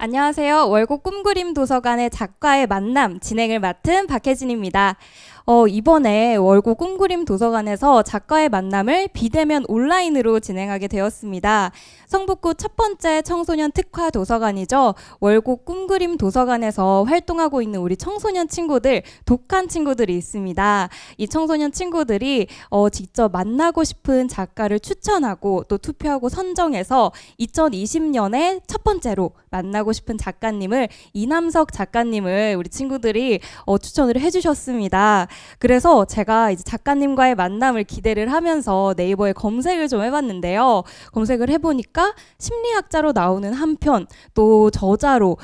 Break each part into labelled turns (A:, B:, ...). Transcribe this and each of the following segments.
A: 안녕하세요. 월곡 꿈그림 도서관의 작가의 만남 진행을 맡은 박혜진입니다. 이번에 월곡 꿈그림 도서관에서 작가의 만남을 비대면 온라인으로 진행하게 되었습니다. 성북구 첫 번째 청소년 특화 도서관이죠. 월곡 꿈그림 도서관에서 활동하고 있는 우리 청소년 친구들, 독한 친구들이 있습니다. 이 청소년 친구들이 직접 만나고 싶은 작가를 추천하고 또 투표하고 선정해서 2020년에 첫 번째로 만나고 싶은 작가님을 이남석 작가님을 우리 친구들이 추천을 해주셨습니다. 그래서 제가 이제 작가님과의 만남을 기대를 하면서 네이버에 검색을 좀 해봤는데요. 검색을 해보니까 심리학자로 나오는 한 편, 또 저자로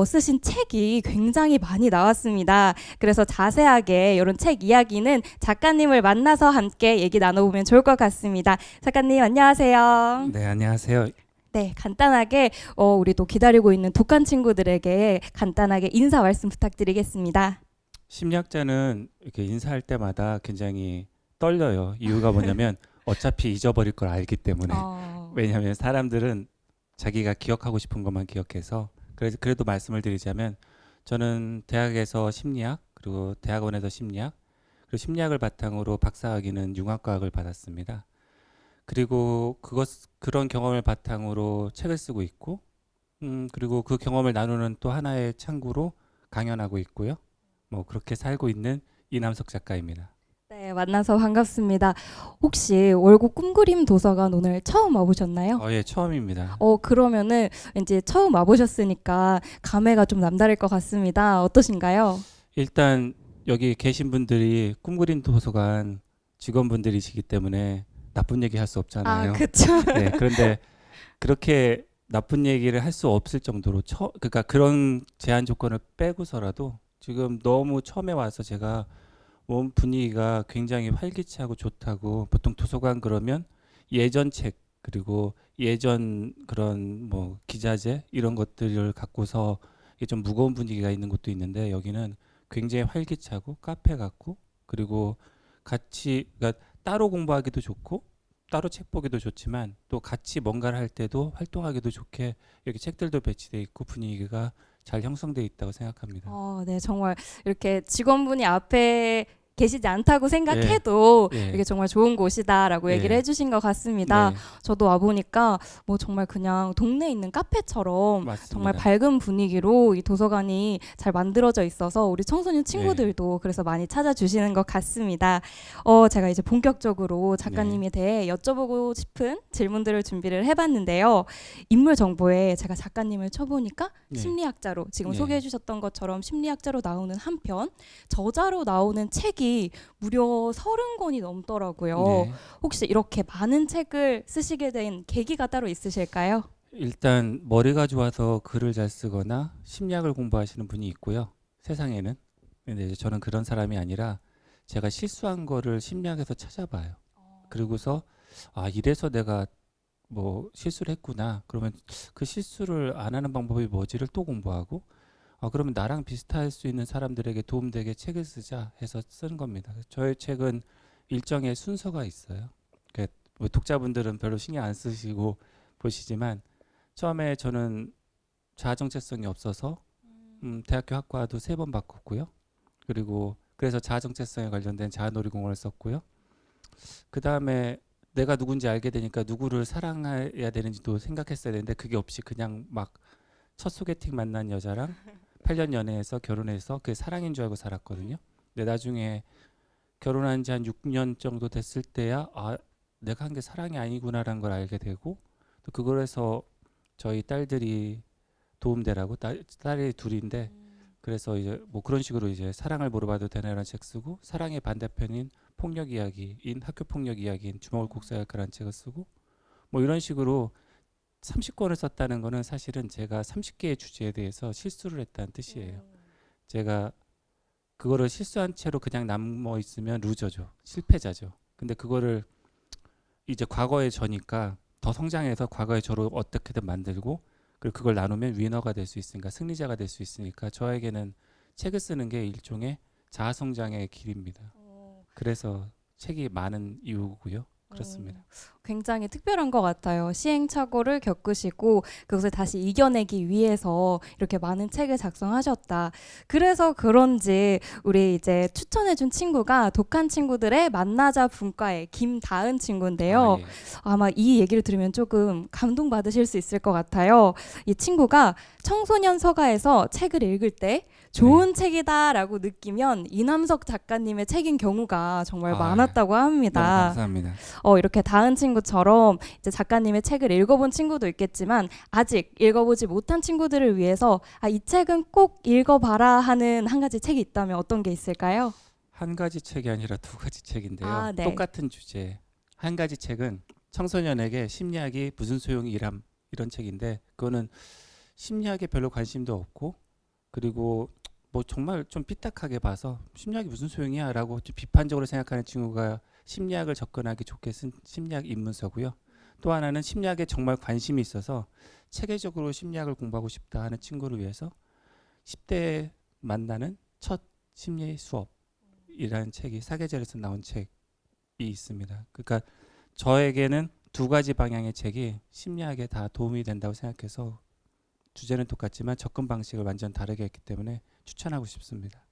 A: 쓰신 책이 굉장히 많이 나왔습니다. 그래서 자세하게 이런 책 이야기는 작가님을 만나서 함께 얘기 나눠보면 좋을 것 같습니다. 작가님 안녕하세요.
B: 네, 안녕하세요.
A: 네, 간단하게 우리 또 기다리고 있는 독한 친구들에게 간단하게 인사 말씀 부탁드리겠습니다.
B: 심리학자는 이렇게 인사할 때마다 굉장히 떨려요. 이유가 뭐냐면 어차피 잊어버릴 걸 알기 때문에. 왜냐하면 사람들은 자기가 기억하고 싶은 것만 기억해서. 그래도 말씀을 드리자면 저는 대학에서 심리학, 그리고 대학원에서 심리학, 그리고 심리학을 바탕으로 박사학위는 융합과학을 받았습니다. 그리고 그런 경험을 바탕으로 책을 쓰고 있고, 그리고 그 경험을 나누는 또 하나의 창구로 강연하고 있고요. 뭐 그렇게 살고 있는 이남석 작가입니다.
A: 네, 만나서 반갑습니다. 혹시 월곡 꿈그림 도서관 오늘 처음 와보셨나요?
B: 예, 처음입니다.
A: 그러면은 이제 처음 와보셨으니까 감회가 좀 남다를 것 같습니다. 어떠신가요?
B: 일단 여기 계신 분들이 꿈그림 도서관 직원분들이시기 때문에 나쁜 얘기 할 수 없잖아요.
A: 그렇죠.
B: 네, 그런데 그렇게 나쁜 얘기를 할 수 없을 정도로 그러니까 그런 제한 조건을 빼고서라도 지금 너무 처음에 와서 제가 몸 분위기가 굉장히 활기차고 좋다고. 보통 도서관 그러면 예전 책, 그리고 예전 그런 뭐 기자재 이런 것들을 갖고서 이게 좀 무거운 분위기가 있는 곳도 있는데, 여기는 굉장히 활기차고 카페 같고, 그리고 같이, 그러니까 따로 공부하기도 좋고 따로 책 보기도 좋지만 또 같이 뭔가를 할 때도 활동하기도 좋게 여기 책들도 배치돼 있고 분위기가 잘 형성돼 있다고 생각합니다.
A: 네, 정말 이렇게 직원분이 앞에 계시지 않다고 생각해도
B: 예.
A: 이게 정말 좋은 곳이다라고
B: 예.
A: 얘기를 해주신 것 같습니다.
B: 네,
A: 저도 와보니까 뭐 정말 그냥 동네에 있는 카페처럼
B: 맞습니다.
A: 정말 밝은 분위기로 이 도서관이 잘 만들어져 있어서 우리 청소년 친구들도 그래서 많이 찾아주시는 것 같습니다. 제가 이제 본격적으로 작가님에 대해 여쭤보고 싶은 질문들을 준비를 해봤는데요. 인물 정보에 제가 작가님을 쳐보니까
B: 네.
A: 심리학자로 지금
B: 네.
A: 소개해 주셨던 것처럼 심리학자로 나오는 한 편, 저자로 나오는 책이 무려 30권이 넘더라고요.
B: 네.
A: 혹시 이렇게 많은 책을 쓰시게 된 계기가 따로 있으실까요?
B: 일단 머리가 좋아서 글을 잘 쓰거나 심리학을 공부하시는 분이 있고요, 세상에는. 근데 이제 저는 그런 사람이 아니라 제가 실수한 거를 심리학에서 찾아봐요. 그리고서 이래서 내가 뭐 실수를 했구나. 그러면 그 실수를 안 하는 방법이 뭐지를 또 공부하고, 그러면 나랑 비슷할 수 있는 사람들에게 도움되게 책을 쓰자 해서 쓴 겁니다. 저의 책은 일정의 순서가 있어요. 그러니까 뭐 독자분들은 별로 신경 안 쓰시고 보시지만, 처음에 저는 자아정체성이 없어서 대학교 학과도 3번 바꿨고요. 그리고 그래서 자아정체성에 관련된 자아놀이공원을 썼고요. 그 다음에 내가 누군지 알게 되니까 누구를 사랑해야 되는지도 생각했어야 되는데 그게 없이 그냥 막 첫 소개팅 만난 여자랑 8년 연애해서 결혼해서 그게 사랑인 줄 알고 살았거든요. 근데 나중에 결혼한 지 한 6년 정도 됐을 때야 내가 한 게 사랑이 아니구나라는 걸 알게 되고, 또 그걸 해서 저희 딸들이 도움되라고, 딸이 둘인데, 그래서 이제 뭐 그런 식으로 이제 사랑을 물어봐도 되나라는 책 쓰고, 사랑의 반대편인 폭력 이야기인 학교 폭력 이야기인 주먹을 꼭 쏴야 할까라는 책을 쓰고, 뭐 이런 식으로 30권을 썼다는 거는 사실은 제가 30개의 주제에 대해서 실수를 했다는 뜻이에요. 제가 그거를 실수한 채로 그냥 남아 있으면 루저죠. 실패자죠. 근데 그거를 이제 과거의 저니까 더 성장해서 과거의 저로 어떻게든 만들고, 그리고 그걸 나누면 위너가 될 수 있으니까, 승리자가 될 수 있으니까 저에게는 책을 쓰는 게 일종의 자아 성장의 길입니다. 그래서 책이 많은 이유고요. 그렇습니다.
A: 굉장히 특별한 것 같아요. 시행착오를 겪으시고 그것을 다시 이겨내기 위해서 이렇게 많은 책을 작성하셨다. 그래서 그런지 우리 이제 추천해준 친구가 독한 친구들의 만나자 분과의 김다은 친구인데요.
B: 예.
A: 아마 이 얘기를 들으면 조금 감동받으실 수 있을 것 같아요. 이 친구가 청소년 서가에서 책을 읽을 때 좋은 책이다라고 느끼면 이남석 작가님의 책인 경우가 정말 많았다고
B: 너무
A: 합니다.
B: 감사합니다.
A: 이렇게 다은 친구처럼 이제 작가님의 책을 읽어본 친구도 있겠지만 아직 읽어보지 못한 친구들을 위해서 이 책은 꼭 읽어봐라 하는 한 가지 책이 있다면 어떤 게 있을까요?
B: 한 가지 책이 아니라 두 가지 책인데요.
A: 네.
B: 똑같은 주제. 한 가지 책은 청소년에게 심리학이 무슨 소용이 이런 책인데 그거는 심리학에 별로 관심도 없고 그리고 뭐 정말 좀 삐딱하게 봐서 심리학이 무슨 소용이야 라고 좀 비판적으로 생각하는 친구가 심리학을 접근하기 좋게 쓴 심리학 입문서고요. 또 하나는 심리학에 정말 관심이 있어서 체계적으로 심리학을 공부하고 싶다 하는 친구를 위해서 10대에 만나는 첫 심리 수업이라는 책이 사계절에서 나온 책이 있습니다. 그러니까 저에게는 두 가지 방향의 책이 심리학에 다 도움이 된다고 생각해서 주제는 똑같지만 접근 방식을 완전 다르게 했기 때문에 추천하고 싶습니다.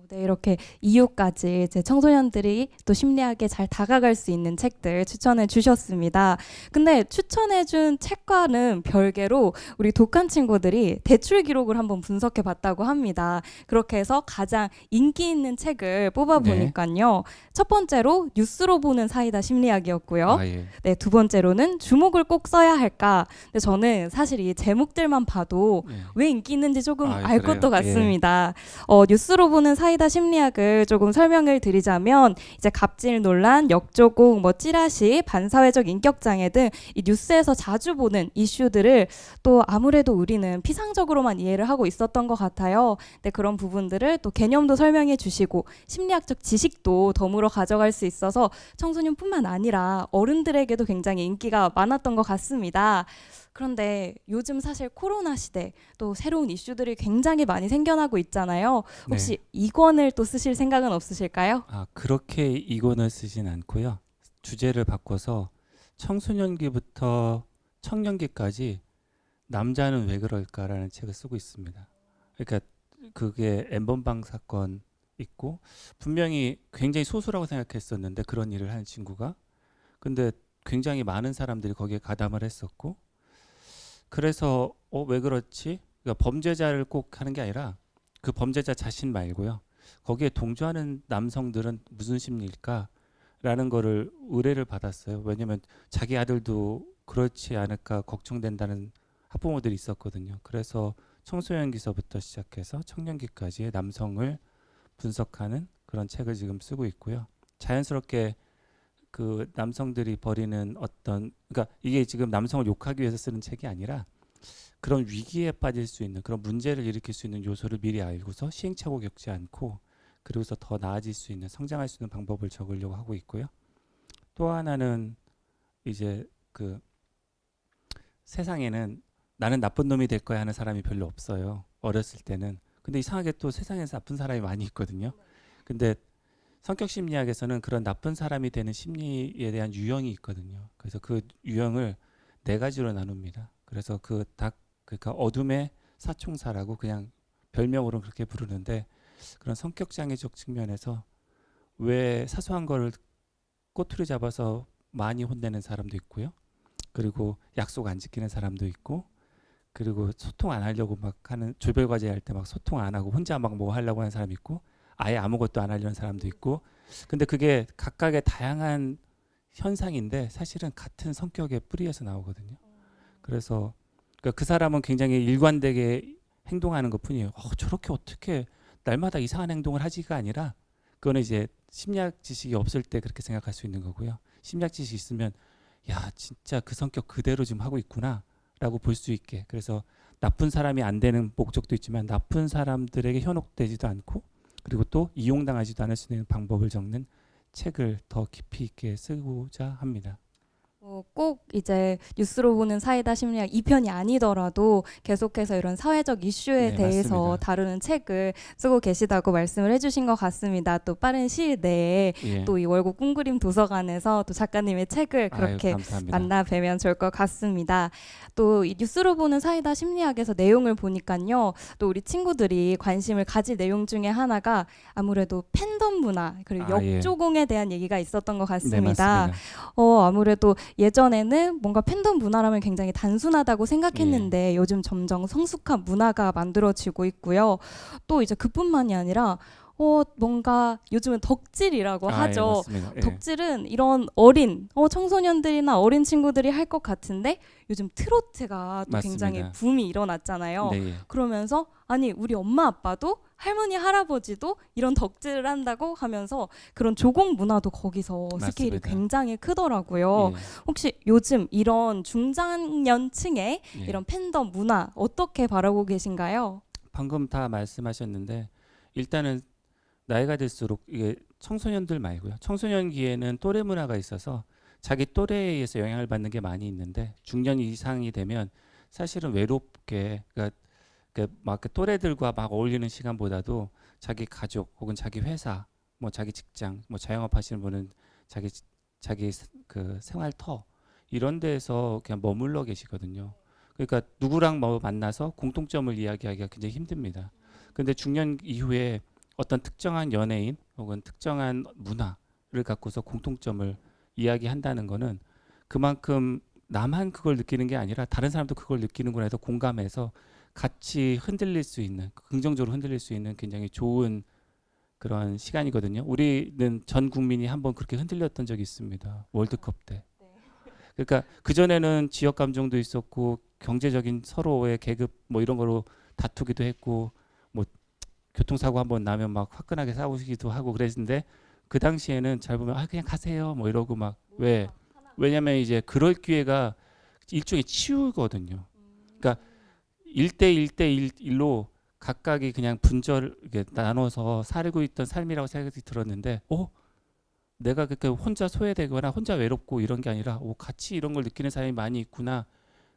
A: 네, 이렇게 이유까지 이제 청소년들이 또 심리학에 잘 다가갈 수 있는 책들 추천해 주셨습니다. 근데 추천해 준 책과는 별개로 우리 독한 친구들이 대출 기록을 한번 분석해 봤다고 합니다. 그렇게 해서 가장 인기 있는 책을 뽑아 보니까요. 첫 번째로 뉴스로 보는 사이다 심리학이었고요.
B: 예.
A: 네, 두 번째로는 주목을 꼭 써야 할까? 근데 저는 사실 이 제목들만 봐도
B: 예.
A: 왜 인기 있는지 조금
B: 아,
A: 알
B: 그래요?
A: 것도 같습니다. 뉴스로 보는 사이다 심리학을 조금 설명을 드리자면 이제 갑질 논란, 역조공, 뭐 찌라시, 반사회적 인격장애 등 이 뉴스에서 자주 보는 이슈들을 또 아무래도 우리는 피상적으로만 이해를 하고 있었던 것 같아요. 근데 그런 부분들을 또 개념도 설명해 주시고 심리학적 지식도 덤으로 가져갈 수 있어서 청소년뿐만 아니라 어른들에게도 굉장히 인기가 많았던 것 같습니다. 그런데 요즘 사실 코로나 시대 또 새로운 이슈들이 굉장히 많이 생겨나고 있잖아요. 혹시 이 권을 또 쓰실 생각은 없으실까요?
B: 그렇게 이권을 쓰진 않고요. 주제를 바꿔서 청소년기부터 청년기까지 남자는 왜 그럴까라는 책을 쓰고 있습니다. 그러니까 그게 엠번방 사건 있고 분명히 굉장히 소수라고 생각했었는데 그런 일을 하는 친구가 근데 굉장히 많은 사람들이 거기에 가담을 했었고 그래서 왜 그렇지? 그러니까 범죄자를 꼭 하는 게 아니라 그 범죄자 자신 말고요. 거기에 동조하는 남성들은 무슨 심리일까라는 거를 의뢰를 받았어요. 왜냐하면 자기 아들도 그렇지 않을까 걱정된다는 학부모들이 있었거든요. 그래서 청소년기서부터 시작해서 청년기까지의 남성을 분석하는 그런 책을 지금 쓰고 있고요. 자연스럽게 그 남성들이 벌이는 그러니까 이게 지금 남성을 욕하기 위해서 쓰는 책이 아니라 그런 위기에 빠질 수 있는 그런 문제를 일으킬 수 있는 요소를 미리 알고서 시행착오 겪지 않고 그리고서 더 나아질 수 있는 성장할 수 있는 방법을 적으려고 하고 있고요. 또 하나는 이제 그 세상에는 나는 나쁜 놈이 될 거야 하는 사람이 별로 없어요. 어렸을 때는. 근데 이상하게 또 세상에서 나쁜 사람이 많이 있거든요. 근데 성격 심리학에서는 그런 나쁜 사람이 되는 심리에 대한 유형이 있거든요. 그래서 그 유형을 4가지로 나눕니다. 그래서 그러니까 어둠의 사총사라고 그냥 별명으로 그렇게 부르는데 그런 성격 장애적 측면에서 왜 사소한 거를 꼬투리 잡아서 많이 혼내는 사람도 있고요. 그리고 약속 안 지키는 사람도 있고 그리고 소통 안 하려고 막 하는 조별 과제 할 때 막 소통 안 하고 혼자 막 뭐 하려고 하는 사람이 있고 아예 아무것도 안 하려는 사람도 있고 근데 그게 각각의 다양한 현상인데 사실은 같은 성격의 뿌리에서 나오거든요. 그래서 그러니까 그 사람은 굉장히 일관되게 행동하는 것뿐이에요. 저렇게 어떻게 날마다 이상한 행동을 하지가 아니라 그거는 이제 심리학 지식이 없을 때 그렇게 생각할 수 있는 거고요. 심리학 지식이 있으면 야 진짜 그 성격 그대로 지금 하고 있구나 라고 볼 수 있게 그래서 나쁜 사람이 안 되는 목적도 있지만 나쁜 사람들에게 현혹되지도 않고 그리고 또 이용당하지도 않을 수 있는 방법을 적는 책을 더 깊이 있게 쓰고자 합니다.
A: 꼭 이제 뉴스로 보는 사이다 심리학 2편이 아니더라도 계속해서 이런 사회적 이슈에
B: 네,
A: 대해서
B: 맞습니다.
A: 다루는 책을 쓰고 계시다고 말씀을 해주신 것 같습니다. 또 빠른 시일 내에
B: 예.
A: 또 이 월곡 꿈그림 도서관에서 또 작가님의 책을
B: 아유,
A: 그렇게
B: 감사합니다.
A: 만나 뵈면 좋을 것 같습니다. 또 이 뉴스로 보는 사이다 심리학에서 내용을 보니까요. 또 우리 친구들이 관심을 가질 내용 중에 하나가 아무래도 팬덤 문화 그리고
B: 아, 예.
A: 역조공에 대한 얘기가 있었던 것
B: 네,
A: 같습니다.
B: 맞습니다.
A: 아무래도 예전에는 뭔가 팬덤 문화라면 굉장히 단순하다고 생각했는데 요즘 점점 성숙한 문화가 만들어지고 있고요. 또 이제 그뿐만이 아니라 뭔가 요즘은 덕질이라고
B: 아, 예,
A: 하죠.
B: 맞습니다. 예.
A: 덕질은 이런 어린 청소년들이나 어린 친구들이 할 것 같은데 요즘 트로트가 또 굉장히
B: 맞습니다.
A: 붐이 일어났잖아요.
B: 네, 예.
A: 그러면서 아니 우리 엄마 아빠도 할머니 할아버지도 이런 덕질을 한다고 하면서 그런 조공 문화도 거기서 스케일이
B: 맞습니다.
A: 굉장히 크더라고요.
B: 예,
A: 혹시 요즘 이런 중장년층의
B: 예.
A: 이런 팬덤 문화 어떻게 바라보고 계신가요?
B: 방금 다 말씀하셨는데 일단은 나이가 들수록 이게 청소년들 말고요. 청소년기에는 또래 문화가 있어서 자기 또래에 의해서 영향을 받는 게 많이 있는데 중년 이상이 되면 사실은 외롭게 막 또래들과 막 어울리는 시간보다도 자기 가족 혹은 자기 회사 뭐 자기 직장 뭐 자영업 하시는 분은 자기 그 생활터 이런 데에서 그냥 머물러 계시거든요. 그러니까 누구랑 뭐 만나서 공통점을 이야기하기가 굉장히 힘듭니다. 근데 중년 이후에 어떤 특정한 연예인 혹은 특정한 문화를 갖고서 공통점을 이야기한다는 거는 그만큼 나만 그걸 느끼는 게 아니라 다른 사람도 그걸 느끼는구나 해서 공감해서 같이 흔들릴 수 있는 긍정적으로 흔들릴 수 있는 굉장히 좋은 그런 시간이거든요. 우리는 전 국민이 한번 그렇게 흔들렸던 적이 있습니다. 월드컵 때. 그러니까 그 전에는 지역 감정도 있었고 경제적인 서로의 계급 뭐 이런 거로 다투기도 했고 뭐 교통사고 한번 나면 막 화끈하게 싸우기도 하고 그랬는데 그 당시에는 잘 보면 그냥 가세요 뭐 이러고 막 왜? 왜냐면 이제 그럴 기회가 일종의 치유거든요. 그러니까 1대1대1로 각각이 그냥 분절 이렇게 나눠서 살고 있던 삶이라고 생각이 들었는데 내가 그렇게 혼자 소외되거나 혼자 외롭고 이런 게 아니라 같이 이런 걸 느끼는 사람이 많이 있구나.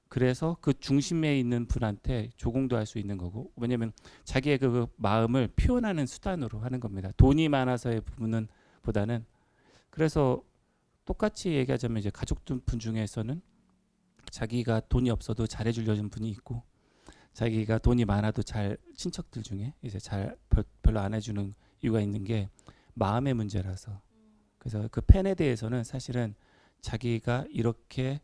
B: 그래서 그 중심에 있는 분한테 조공도 할 수 있는 거고 왜냐면 자기의 그 마음을 표현하는 수단으로 하는 겁니다. 돈이 많아서의 부분은 보다는 그래서 똑같이 얘기하자면 이제 가족분 중에서는 자기가 돈이 없어도 잘해주려는 분이 있고 자기가 돈이 많아도 잘 친척들 중에 이제 잘 별로 안 해주는 이유가 있는 게 마음의 문제라서 그래서 그 팬에 대해서는 사실은 자기가 이렇게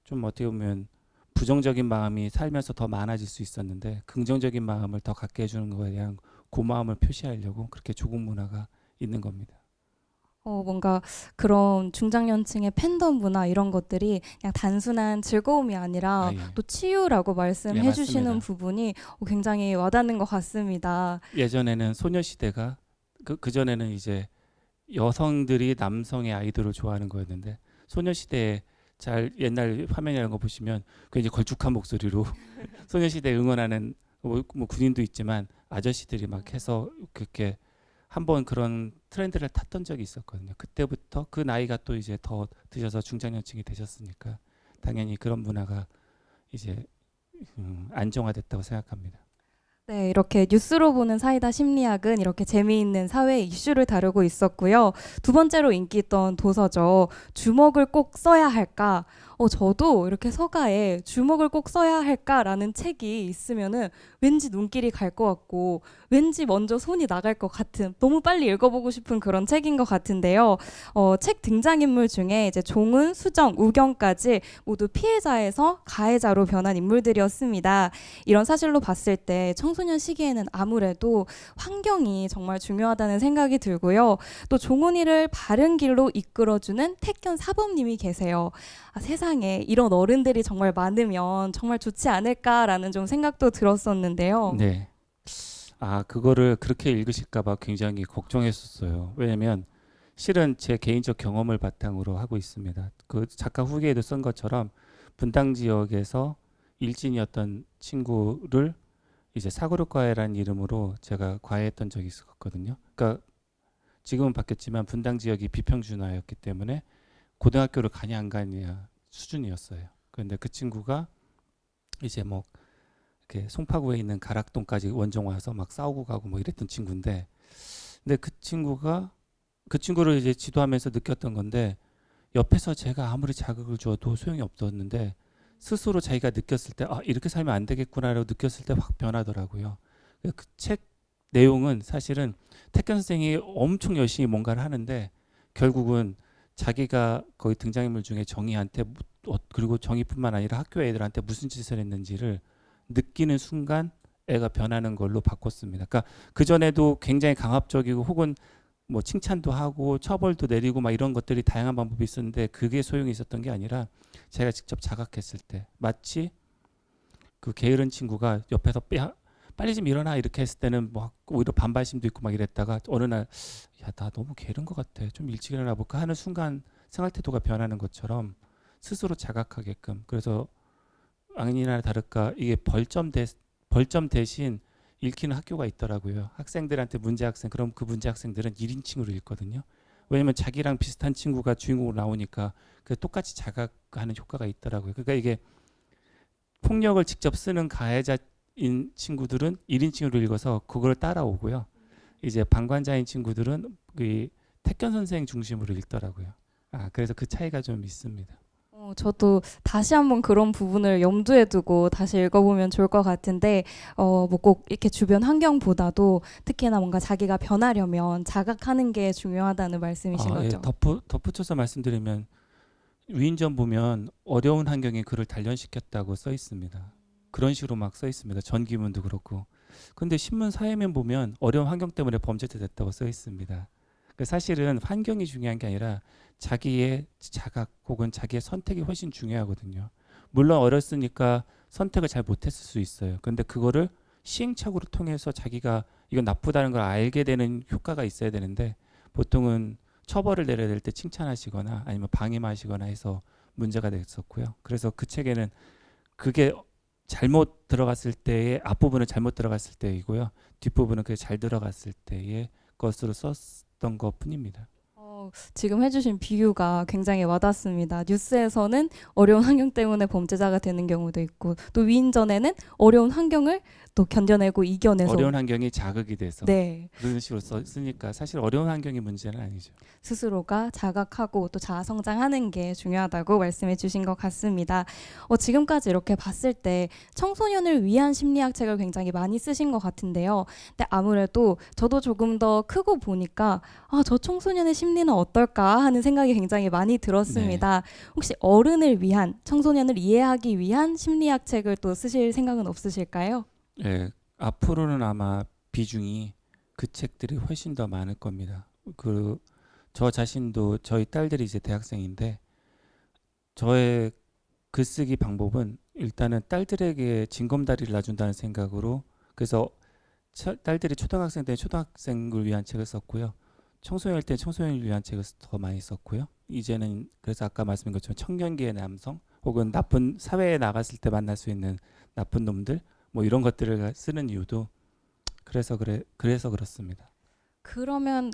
B: 좀 어떻게 보면 부정적인 마음이 살면서 더 많아질 수 있었는데 긍정적인 마음을 더 갖게 해주는 거에 대한 고마움을 표시하려고 그렇게 조공 문화가 있는 겁니다.
A: 뭔가 그런 중장년층의 팬덤 문화 이런 것들이 그냥 단순한 즐거움이 아니라
B: 예.
A: 또 치유라고 말씀해
B: 예,
A: 주시는
B: 맞습니다.
A: 부분이 굉장히 와닿는 것 같습니다.
B: 예전에는 소녀시대가 그 전에는 이제 여성들이 남성의 아이돌을 좋아하는 거였는데 소녀시대에 잘 옛날 화면이라는 거 보시면 굉장히 걸쭉한 목소리로 소녀시대 응원하는 뭐 군인도 있지만 아저씨들이 막 해서 그렇게 한번 그런 트렌드를 탔던 적이 있었거든요. 그때부터 그 나이가 또 이제 더 드셔서 중장년층이 되셨으니까 당연히 그런 문화가 이제 안정화됐다고 생각합니다.
A: 네, 이렇게 뉴스로 보는 사이다 심리학은 이렇게 재미있는 사회 이슈를 다루고 있었고요. 두 번째로 인기 있던 도서죠. 주먹을 꼭 써야 할까? 저도 이렇게 서가에 주먹을 꼭 써야 할까라는 책이 있으면은 왠지 눈길이 갈 것 같고 왠지 먼저 손이 나갈 것 같은 너무 빨리 읽어보고 싶은 그런 책인 것 같은데요. 책 등장인물 중에 이제 종은, 수정, 우경까지 모두 피해자에서 가해자로 변한 인물들이었습니다. 이런 사실로 봤을 때 청소년 시기에는 아무래도 환경이 정말 중요하다는 생각이 들고요. 또 종훈이를 바른 길로 이끌어주는 택견 사범님이 계세요. 세상에 이런 어른들이 정말 많으면 정말 좋지 않을까라는 좀 생각도 들었었는데요.
B: 네. 그거를 그렇게 읽으실까봐 굉장히 걱정했었어요. 왜냐면 실은 제 개인적 경험을 바탕으로 하고 있습니다. 그 작가 후기에도 쓴 것처럼 분당 지역에서 일진이었던 친구를 이제 사고력 과외라는 이름으로 제가 과외했던 적이 있었거든요. 그러니까 지금은 바뀌었지만 분당 지역이 비평준화였기 때문에 고등학교를 가냐 안 가냐 수준이었어요. 그런데 그 친구가 이제 뭐 이렇게 송파구에 있는 가락동까지 원정 와서 막 싸우고 가고 뭐 이랬던 친구인데, 근데 그 친구를 이제 지도하면서 느꼈던 건데, 옆에서 제가 아무리 자극을 줘도 소용이 없었는데 스스로 자기가 느꼈을 때 이렇게 살면 안 되겠구나라고 느꼈을 때 확 변하더라고요. 그 책 내용은 사실은 태견 선생이 엄청 열심히 뭔가를 하는데 결국은 자기가 거기 등장인물 중에 정희한테 그리고 정희뿐만 아니라 학교 애들한테 무슨 짓을 했는지를 느끼는 순간 애가 변하는 걸로 바꿨습니다. 그러니까 그 전에도 굉장히 강압적이고 혹은 뭐 칭찬도 하고 처벌도 내리고 막 이런 것들이 다양한 방법이 있었는데 그게 소용이 있었던 게 아니라 제가 직접 자각했을 때 마치 그 게으른 친구가 옆에서 빨리 좀 일어나 이렇게 했을 때는 뭐 오히려 반발심도 있고 막 이랬다가 어느 날 야, 나 너무 게으른 것 같아. 좀 일찍 일어나 볼까 하는 순간 생활 태도가 변하는 것처럼 스스로 자각하게끔. 그래서 아니나 다를까 이게 벌점 대신 읽히는 학교가 있더라고요. 학생들한테 문제 학생, 그럼 그 문제 학생들은 1인칭으로 읽거든요. 왜냐면 자기랑 비슷한 친구가 주인공으로 나오니까 그 똑같이 자각하는 효과가 있더라고요. 그러니까 이게 폭력을 직접 쓰는 가해자인 친구들은 1인칭으로 읽어서 그걸 따라오고요. 이제 방관자인 친구들은 그 택견 선생 중심으로 읽더라고요. 그래서 그 차이가 좀 있습니다.
A: 저도 다시 한번 그런 부분을 염두에 두고 다시 읽어보면 좋을 것 같은데, 뭐 꼭 이렇게 주변 환경보다도 특히나 뭔가 자기가 변하려면 자각하는 게 중요하다는 말씀이신
B: 예,
A: 거죠?
B: 덧붙여서 말씀드리면 위인전 보면 어려운 환경에 그를 단련시켰다고 써 있습니다. 그런 식으로 막 써 있습니다. 전기문도 그렇고. 근데 신문 사회면 보면 어려운 환경 때문에 범죄자 됐다고 써 있습니다. 사실은 환경이 중요한 게 아니라 자기의 자각 혹은 자기의 선택이 훨씬 중요하거든요. 물론 어렸으니까 선택을 잘 못했을 수 있어요. 근데 그거를 시행착오를 통해서 자기가 이건 나쁘다는 걸 알게 되는 효과가 있어야 되는데 보통은 처벌을 내려야 될 때 칭찬하시거나 아니면 방임하시거나 해서 문제가 됐었고요. 그래서 그 책에는 그게 잘못 들어갔을 때의 앞부분은 잘못 들어갔을 때이고요. 뒷부분은 그게 잘 들어갔을 때의 것으로 썼던 것 뿐입니다.
A: 지금 해주신 비유가 굉장히 와닿습니다. 뉴스에서는 어려운 환경 때문에 범죄자가 되는 경우도 있고, 또 위인전에는 어려운 환경을 또 견뎌내고 이겨내서
B: 어려운 환경이 자극이 돼서
A: 네,
B: 그런 식으로 쓰니까 사실 어려운 환경이 문제는 아니죠.
A: 스스로가 자각하고 또 자아 성장하는 게 중요하다고 말씀해 주신 것 같습니다. 지금까지 이렇게 봤을 때 청소년을 위한 심리학 책을 굉장히 많이 쓰신 것 같은데요. 근데 아무래도 저도 조금 더 크고 보니까 저 청소년의 심리는 어떨까 하는 생각이 굉장히 많이 들었습니다. 혹시 어른을 위한, 청소년을 이해하기 위한 심리학 책을 또 쓰실 생각은 없으실까요?
B: 예, 앞으로는 아마 비중이 그 책들이 훨씬 더 많을 겁니다. 저 자신도 저희 딸들이 이제 대학생인데 저의 글쓰기 방법은 일단은 딸들에게 징검다리를 놔준다는 생각으로 그래서 딸들이 초등학생 때 초등학생을 위한 책을 썼고요. 청소년일 때 청소년을 위한 책을 더 많이 썼고요. 이제는 그래서 아까 말씀드린 것처럼 청년기의 남성 혹은 나쁜 사회에 나갔을 때 만날 수 있는 나쁜 놈들 뭐 이런 것들을 쓰는 이유도 그래서 그렇습니다.
A: 그러면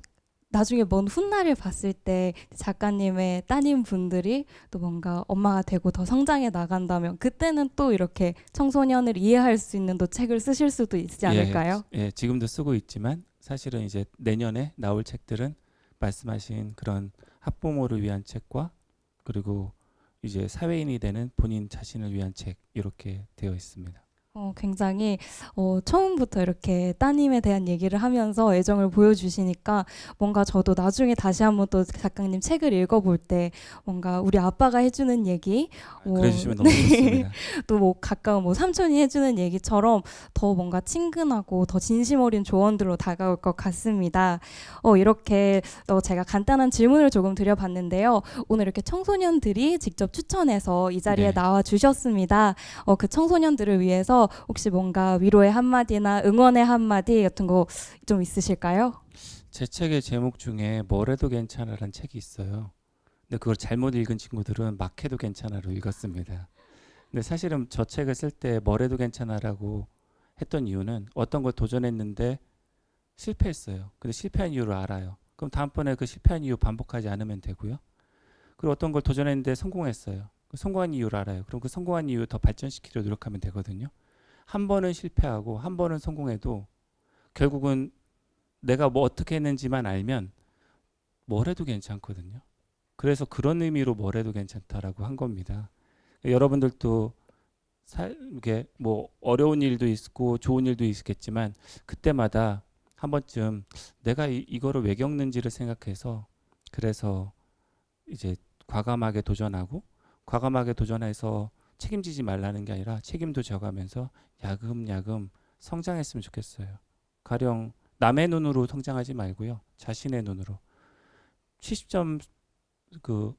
A: 나중에 먼 훗날을 봤을 때 작가님의 따님 분들이 또 뭔가 엄마가 되고 더 성장해 나간다면 그때는 또 이렇게 청소년을 이해할 수 있는 또 책을 쓰실 수도 있지 않을까요?
B: 지금도 쓰고 있지만 사실은 이제 내년에 나올 책들은 말씀하신 그런 학부모를 위한 책과 그리고 이제 사회인이 되는 본인 자신을 위한 책 이렇게 되어 있습니다.
A: 굉장히 처음부터 이렇게 따님에 대한 얘기를 하면서 애정을 보여주시니까 뭔가 저도 나중에 다시 한번 또 작가님 책을 읽어볼 때 뭔가 우리 아빠가 해주는 얘기
B: 그래 주시면 너무 좋습니다.
A: 또 뭐 가까운 뭐 삼촌이 해주는 얘기처럼 더 뭔가 친근하고 더 진심 어린 조언들로 다가올 것 같습니다. 이렇게 제가 간단한 질문을 조금 드려봤는데요. 오늘 이렇게 청소년들이 직접 추천해서 이 자리에 나와 주셨습니다. 그 청소년들을 위해서 혹시 뭔가 위로의 한마디나 응원의 한마디 같은 거 좀 있으실까요?
B: 제 책의 제목 중에 뭐래도 괜찮아라는 책이 있어요. 근데 그걸 잘못 읽은 친구들은 막 해도 괜찮아로 읽었습니다. 근데 사실은 저 책을 쓸 때 뭐래도 괜찮아라고 했던 이유는 어떤 걸 도전했는데 실패했어요. 근데 실패한 이유를 알아요. 그럼 다음번에 그 실패한 이유 반복하지 않으면 되고요. 그리고 어떤 걸 도전했는데 성공했어요. 성공한 이유를 알아요. 그럼 그 성공한 이유 더 발전시키려 노력하면 되거든요. 한 번은 실패하고 한 번은 성공해도 결국은 내가 뭐 어떻게 했는지만 알면 뭘 해도 괜찮거든요. 그래서 그런 의미로 뭘 해도 괜찮다라고 한 겁니다. 여러분들도 이게 뭐 어려운 일도 있고 좋은 일도 있겠지만 그때마다 한 번쯤 내가 이거를 왜 겪는지를 생각해서 그래서 이제 과감하게 도전해서 책임지지 말라는 게 아니라 책임도 져가면서 야금야금 성장했으면 좋겠어요. 가령 남의 눈으로 성장하지 말고요. 자신의 눈으로. 70점 그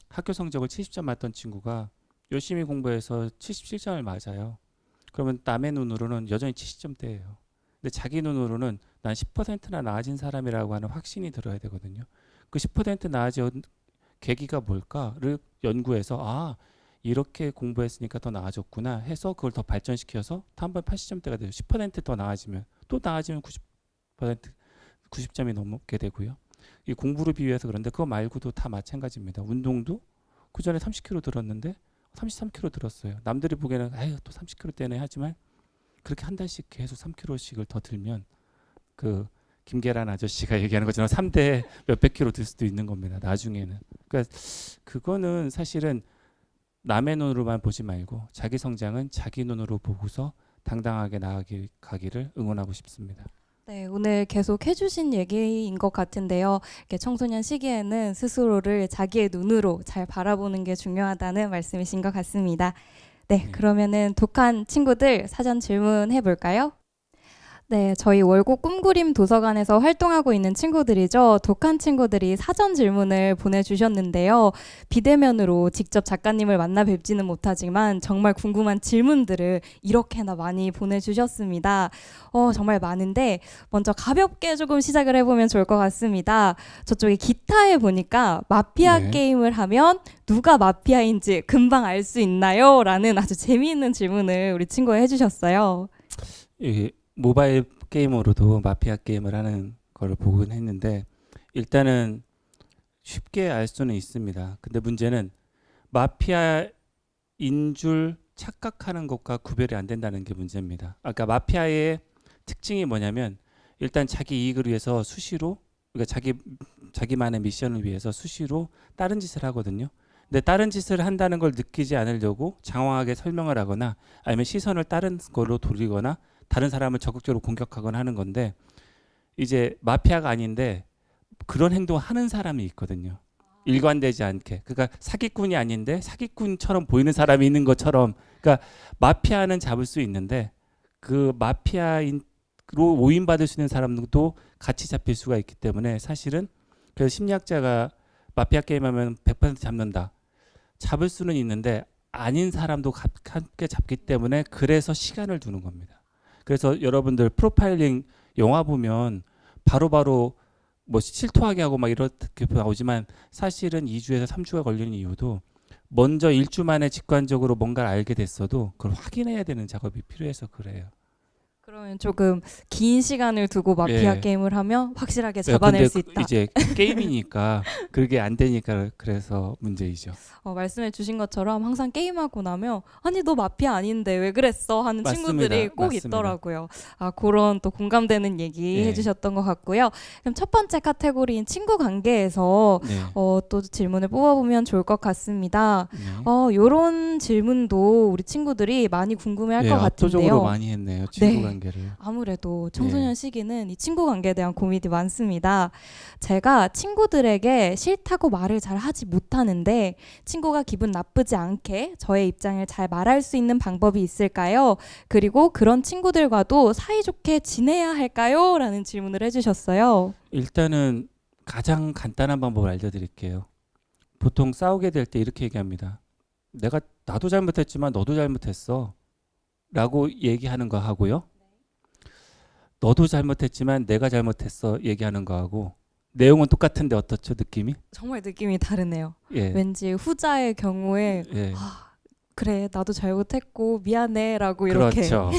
B: 학교 성적을 70점 맞던 친구가 열심히 공부해서 77점을 맞아요. 그러면 남의 눈으로는 여전히 70점대예요. 근데 자기 눈으로는 난 10%나 나아진 사람이라고 하는 확신이 들어야 되거든요. 그 10% 나아진 계기가 뭘까를 연구해서 이렇게 공부했으니까 더 나아졌구나 해서 그걸 더 발전시켜서 다음번 80점대가 돼요. 10%더 나아지면 또 나아지면 90점이 넘게 되고요. 이 공부를 비유해서 그런데 그거 말고도 다 마찬가지입니다. 운동도 그 전에 30kg 들었는데 33kg 들었어요. 남들이 보기에는 아유 또 30kg 떼네 하지만 그렇게 한 달씩 계속 3kg씩을 더 들면 그 김계란 아저씨가 얘기하는 것처럼 3대 몇백 킬로 들 수도 있는 겁니다. 나중에는. 그러니까 그거는 사실은 남의 눈으로만 보지 말고 자기 성장은 자기 눈으로 보고서 당당하게 나아가기를 응원하고 싶습니다.
A: 네, 오늘 계속 해주신 얘기인 것 같은데요. 이렇게 청소년 시기에는 스스로를 자기의 눈으로 잘 바라보는 게 중요하다는 말씀이신 것 같습니다. 네, 그러면은 독한 친구들 사전 질문해 볼까요? 네, 저희 월곡 꿈그림 도서관에서 활동하고 있는 친구들이죠. 독한 친구들이 사전 질문을 보내주셨는데요. 비대면으로 직접 작가님을 만나 뵙지는 못하지만 정말 궁금한 질문들을 이렇게나 많이 보내주셨습니다. 정말 많은데 먼저 가볍게 조금 시작을 해보면 좋을 것 같습니다. 저쪽에 기타에 보니까 마피아
B: 네.
A: 게임을 하면 누가 마피아인지 금방 알 수 있나요? 라는 아주 재미있는 질문을 우리 친구가 해주셨어요.
B: 이 모바일 게임으로도 마피아 게임을 하는 걸 보긴 했는데 일단은 쉽게 알 수는 있습니다. 근데 문제는 마피아인 줄 착각하는 것과 구별이 안 된다는 게 문제입니다. 아까 마피아의 특징이 뭐냐면 일단 자기 이익을 위해서 수시로 그러니까 자기만의 미션을 위해서 수시로 다른 짓을 하거든요. 근데 다른 짓을 한다는 걸 느끼지 않으려고 장황하게 설명을 하거나 아니면 시선을 다른 걸로 돌리거나 다른 사람을 적극적으로 공격하거나 하는 건데 이제 마피아가 아닌데 그런 행동을 하는 사람이 있거든요. 일관되지 않게. 그러니까 사기꾼이 아닌데 사기꾼처럼 보이는 사람이 있는 것처럼 그러니까 마피아는 잡을 수 있는데 그 마피아인으로 오인받을 수 있는 사람도 같이 잡힐 수가 있기 때문에 사실은 그래서 심리학자가 마피아 게임하면 100% 잡는다. 잡을 수는 있는데 아닌 사람도 함께 잡기 때문에 그래서 시간을 두는 겁니다. 그래서 여러분들 프로파일링 영화 보면 바로바로 뭐 실토하게 하고 막 이렇게 나오지만 사실은 2주에서 3주가 걸리는 이유도 먼저 1주 만에 직관적으로 뭔가를 알게 됐어도 그걸 확인해야 되는 작업이 필요해서 그래요.
A: 그러면 조금 긴 시간을 두고 마피아
B: 예.
A: 게임을 하면 확실하게
B: 근데
A: 잡아낼 수 있다.
B: 이제 게임이니까 그게 안 되니까 그래서 문제이죠.
A: 말씀해 주신 것처럼 항상 게임하고 나면 아니 너 마피아 아닌데 왜 그랬어 하는
B: 맞습니다.
A: 친구들이 꼭
B: 맞습니다.
A: 있더라고요. 그런 또 공감되는 얘기
B: 예.
A: 해주셨던 것 같고요. 그럼 첫 번째 카테고리인 친구 관계에서
B: 네.
A: 또 질문을 뽑아보면 좋을 것 같습니다.
B: 네.
A: 요런 질문도 우리 친구들이 많이 궁금해할
B: 예,
A: 것
B: 압도적으로
A: 같은데요.
B: 많이 했네요. 친구
A: 네.
B: 관계를.
A: 아무래도 청소년
B: 네.
A: 시기는 이 친구 관계에 대한 고민이 많습니다. 제가 친구들에게 싫다고 말을 잘 하지 못하는데 친구가 기분 나쁘지 않게 저의 입장을 잘 말할 수 있는 방법이 있을까요? 그리고 그런 친구들과도 사이좋게 지내야 할까요? 라는 질문을 해주셨어요.
B: 일단은 가장 간단한 방법을 알려드릴게요. 보통 싸우게 될 때 이렇게 얘기합니다. 나도 잘못했지만 너도 잘못했어 라고 얘기하는 거 하고요. 너도 잘못했지만 내가 잘못했어 얘기하는 거 하고 내용은 똑같은데 어떻죠 느낌이?
A: 정말 느낌이 다르네요.
B: 예.
A: 왠지 후자의 경우에
B: 예.
A: 그래 나도 잘못했고 미안해 라고 이렇게
B: 그렇죠.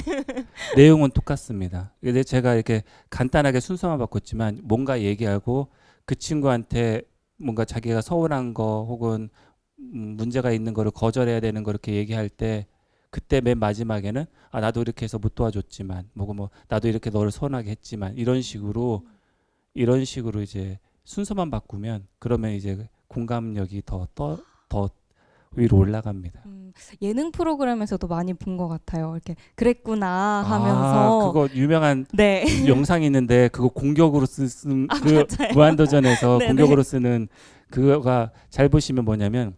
B: 내용은 똑같습니다. 근데 제가 이렇게 간단하게 순서만 바꿨지만 뭔가 얘기하고 그 친구한테 뭔가 자기가 서운한 거 혹은 문제가 있는 거를 거절해야 되는 거 이렇게 얘기할 때 그때 맨 마지막에는 아 나도 이렇게 해서 못 도와줬지만 뭐고 뭐 나도 이렇게 너를 서운하게 했지만 이런 식으로 이제 순서만 바꾸면 그러면 이제 공감력이 더 위로 올라갑니다.
A: 예능 프로그램에서도 많이 본 것 같아요. 이렇게 그랬구나
B: 아,
A: 하면서
B: 그거 유명한
A: 네.
B: 영상이 있는데 그거 공격으로 쓴
A: 아,
B: 그
A: 맞아요.
B: 무한도전에서
A: 네네.
B: 공격으로 쓰는 그거가 잘 보시면 뭐냐면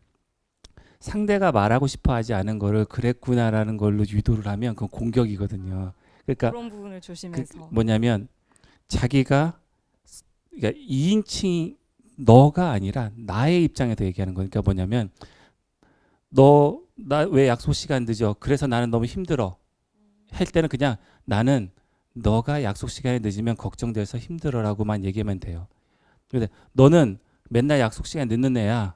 B: 상대가 말하고 싶어 하지 않은 거를 그랬구나라는 걸로 유도를 하면 그건 공격이거든요. 그러니까
A: 그런 부분을
B: 그
A: 조심해서.
B: 뭐냐면 자기가 그러니까 2인칭 너가 아니라 나의 입장에서 얘기하는 거니까 뭐냐면 너 나 왜 약속 시간 늦어? 그래서 나는 너무 힘들어. 할 때는 그냥 나는 너가 약속 시간에 늦으면 걱정돼서 힘들어라고만 얘기하면 돼요. 근데 너는 맨날 약속 시간 늦는 애야.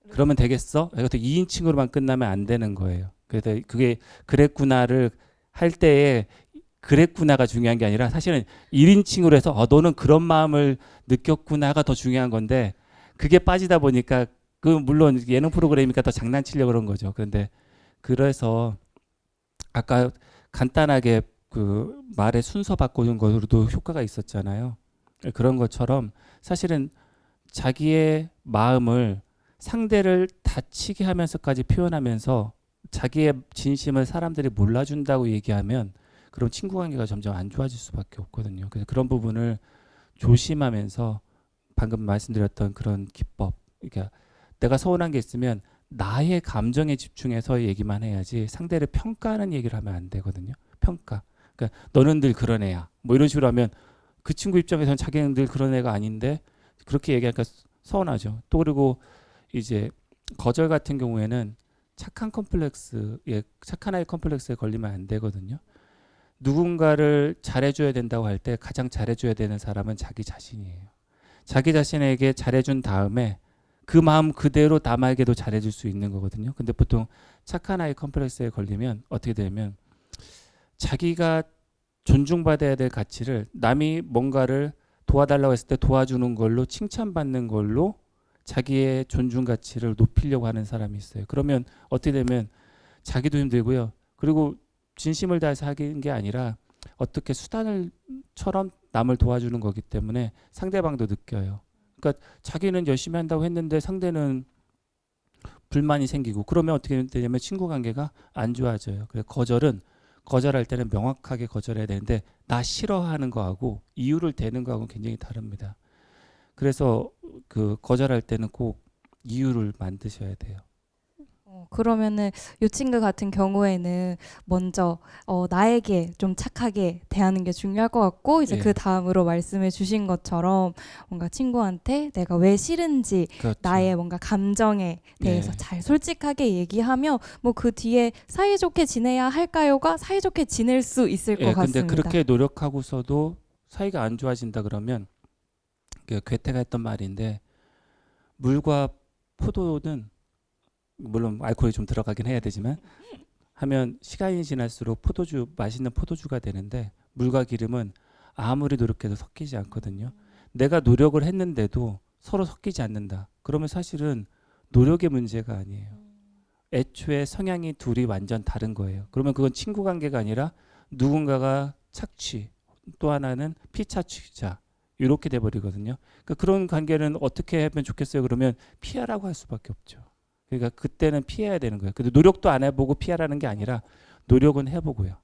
B: 그러면 되겠어? 이것도 2인칭으로만 끝나면 안 되는 거예요. 그래서 그게 그랬구나를 할 때에 그랬구나가 중요한 게 아니라 사실은 1인칭으로 해서 너는 그런 마음을 느꼈구나가 더 중요한 건데 그게 빠지다 보니까 그 물론 예능 프로그램이니까 더 장난치려고 그런 거죠. 그런데 그래서 아까 간단하게 그 말의 순서 바꾸는 것으로도 효과가 있었잖아요. 그런 것처럼 사실은 자기의 마음을 상대를 다치게 하면서까지 표현하면서 자기의 진심을 사람들이 몰라준다고 얘기하면 그럼 친구 관계가 점점 안 좋아질 수밖에 없거든요. 그래서 그런 부분을 조심하면서 방금 말씀드렸던 그런 기법, 그러니까 내가 서운한 게 있으면 나의 감정에 집중해서 얘기만 해야지 상대를 평가하는 얘기를 하면 안 되거든요. 평가. 그러니까 너는 늘 그런 애야. 뭐 이런 식으로 하면 그 친구 입장에서는 자기는 늘 그런 애가 아닌데 그렇게 얘기하니까 서운하죠. 또 그리고 이제 거절 같은 경우에는 착한 아이 컴플렉스에 걸리면 안 되거든요. 누군가를 잘해줘야 된다고 할 때 가장 잘해줘야 되는 사람은 자기 자신이에요. 자기 자신에게 잘해준 다음에 그 마음 그대로 남에게도 잘해줄 수 있는 거거든요. 근데 보통 착한 아이 컴플렉스에 걸리면 어떻게 되면 자기가 존중받아야 될 가치를 남이 뭔가를 도와달라고 했을 때 도와주는 걸로 칭찬받는 걸로 자기의 존중 가치를 높이려고 하는 사람이 있어요. 그러면 어떻게 되면 자기도 힘들고요. 그리고 진심을 다해서 하는 게 아니라 어떻게 수단을처럼 남을 도와주는 거기 때문에 상대방도 느껴요. 그러니까 자기는 열심히 한다고 했는데 상대는 불만이 생기고 그러면 어떻게 되냐면 친구 관계가 안 좋아져요. 그래서 거절할 때는 명확하게 거절해야 되는데 나 싫어하는 거하고 이유를 대는 거하고 굉장히 다릅니다. 그래서 그 거절할 때는 꼭 이유를 만드셔야 돼요.
A: 그러면은 요 친구 같은 경우에는 먼저 나에게 좀 착하게 대하는 게 중요할 것 같고 이제
B: 예.
A: 그 다음으로 말씀해 주신 것처럼 뭔가 친구한테 내가 왜 싫은지
B: 그렇죠.
A: 나의 뭔가 감정에 대해서
B: 네.
A: 잘 솔직하게 얘기하며 뭐 그 뒤에 사이좋게 지내야 할까요가 사이좋게 지낼 수 있을 것
B: 근데
A: 같습니다.
B: 그렇게 노력하고서도 사이가 안 좋아진다 그러면 그 괴테가 했던 말인데 물과 포도는 물론 알코올이 좀 들어가긴 해야 되지만 하면 시간이 지날수록 맛있는 포도주가 되는데 물과 기름은 아무리 노력해도 섞이지 않거든요. 내가 노력을 했는데도 서로 섞이지 않는다. 그러면 사실은 노력의 문제가 아니에요. 애초에 성향이 둘이 완전 다른 거예요. 그러면 그건 친구 관계가 아니라 누군가가 착취, 또 하나는 피착취자 이렇게 돼버리거든요. 그러니까 그런 관계는 어떻게 하면 좋겠어요? 그러면 피하라고 할 수밖에 없죠. 그러니까 그때는 피해야 되는 거예요. 근데 노력도 안 해보고 피하라는 게 아니라 노력은 해보고요.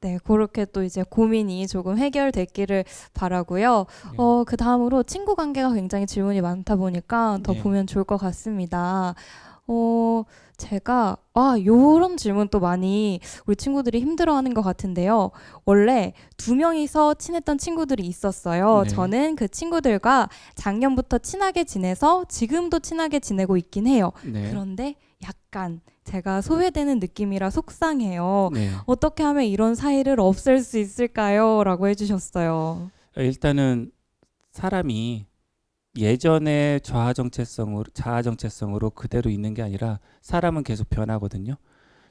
A: 네, 그렇게 또 이제 고민이 조금 해결됐기를 바라고요.
B: 예.
A: 그 다음으로 친구 관계가 굉장히 질문이 많다 보니까 더
B: 예.
A: 보면 좋을 것 같습니다. 제가 요런 질문 또 많이 우리 친구들이 힘들어하는 것 같은데요. 원래 2명이서 친했던 친구들이 있었어요.
B: 네.
A: 저는 그 친구들과 작년부터 친하게 지내서 지금도 친하게 지내고 있긴 해요.
B: 네.
A: 그런데 약간 제가 소외되는 느낌이라 속상해요.
B: 네.
A: 어떻게 하면 이런 사이를 없앨 수 있을까요? 라고 해주셨어요.
B: 일단은 사람이 예전의 자아 정체성으로 그대로 있는 게 아니라 사람은 계속 변하거든요.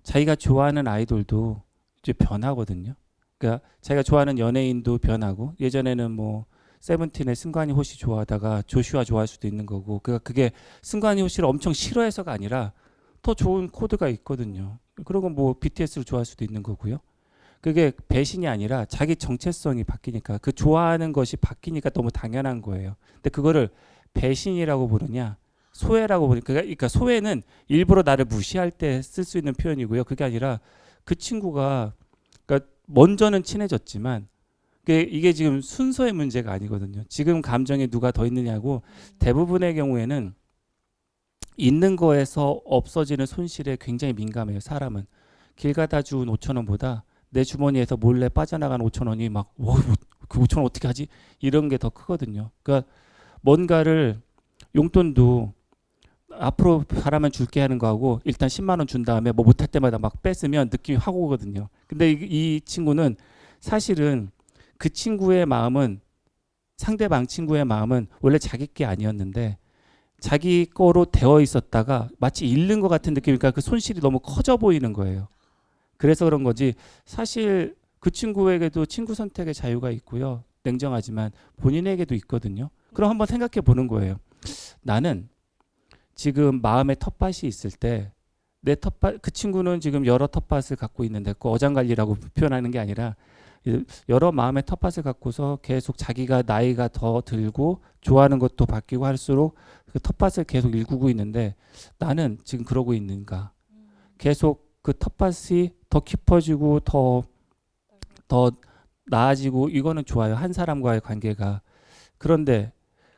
B: 자기가 좋아하는 아이돌도 이제 변하거든요. 그러니까 자기가 좋아하는 연예인도 변하고 예전에는 뭐 세븐틴의 승관이 호시 좋아하다가 조슈아 좋아할 수도 있는 거고, 그러니까 그게 승관이 호시를 엄청 싫어해서가 아니라 더 좋은 코드가 있거든요. 그리고 뭐 BTS를 좋아할 수도 있는 거고요. 그게 배신이 아니라 자기 정체성이 바뀌니까, 그 좋아하는 것이 바뀌니까 너무 당연한 거예요. 근데 그거를 배신이라고 부르냐 소외라고 부르냐, 그러니까 소외는 일부러 나를 무시할 때 쓸 수 있는 표현이고요. 그게 아니라 그 친구가, 그러니까 먼저는 친해졌지만 이게 지금 순서의 문제가 아니거든요. 지금 감정에 누가 더 있느냐고, 대부분의 경우에는 있는 거에서 없어지는 손실에 굉장히 민감해요. 사람은 길 가다 준 5천 원보다 내 주머니에서 몰래 빠져나간 5천 원이 막, 그 5천 원 어떻게 하지? 이런 게 더 크거든요. 그러니까 뭔가를, 용돈도 앞으로 바라면 줄게 하는 거하고 일단 10만 원 준 다음에 뭐 못할 때마다 막 뺏으면 느낌이 확 오거든요. 근데 이 친구는 사실은 그 친구의 마음은, 상대방 친구의 마음은 원래 자기 게 아니었는데 자기 거로 되어 있었다가 마치 잃는 것 같은 느낌이니까 그 손실이 너무 커져 보이는 거예요. 그래서 그런 거지, 사실 그 친구에게도 친구 선택의 자유가 있고요. 냉정하지만 본인에게도 있거든요. 그럼 한번 생각해 보는 거예요. 나는 지금 마음에 텃밭이 있을 때 내 텃밭, 그 친구는 지금 여러 텃밭을 갖고 있는데, 그 어장관리라고 표현하는 게 아니라 여러 마음의 텃밭을 갖고서 계속 자기가 나이가 더 들고 좋아하는 것도 바뀌고 할수록 그 텃밭을 계속 일구고 있는데, 나는 지금 그러고 있는가? 계속 그 텃밭이 더 깊어지고 더 나아지고, 이거는 좋아요. 한 사람과의 관계가. 그런데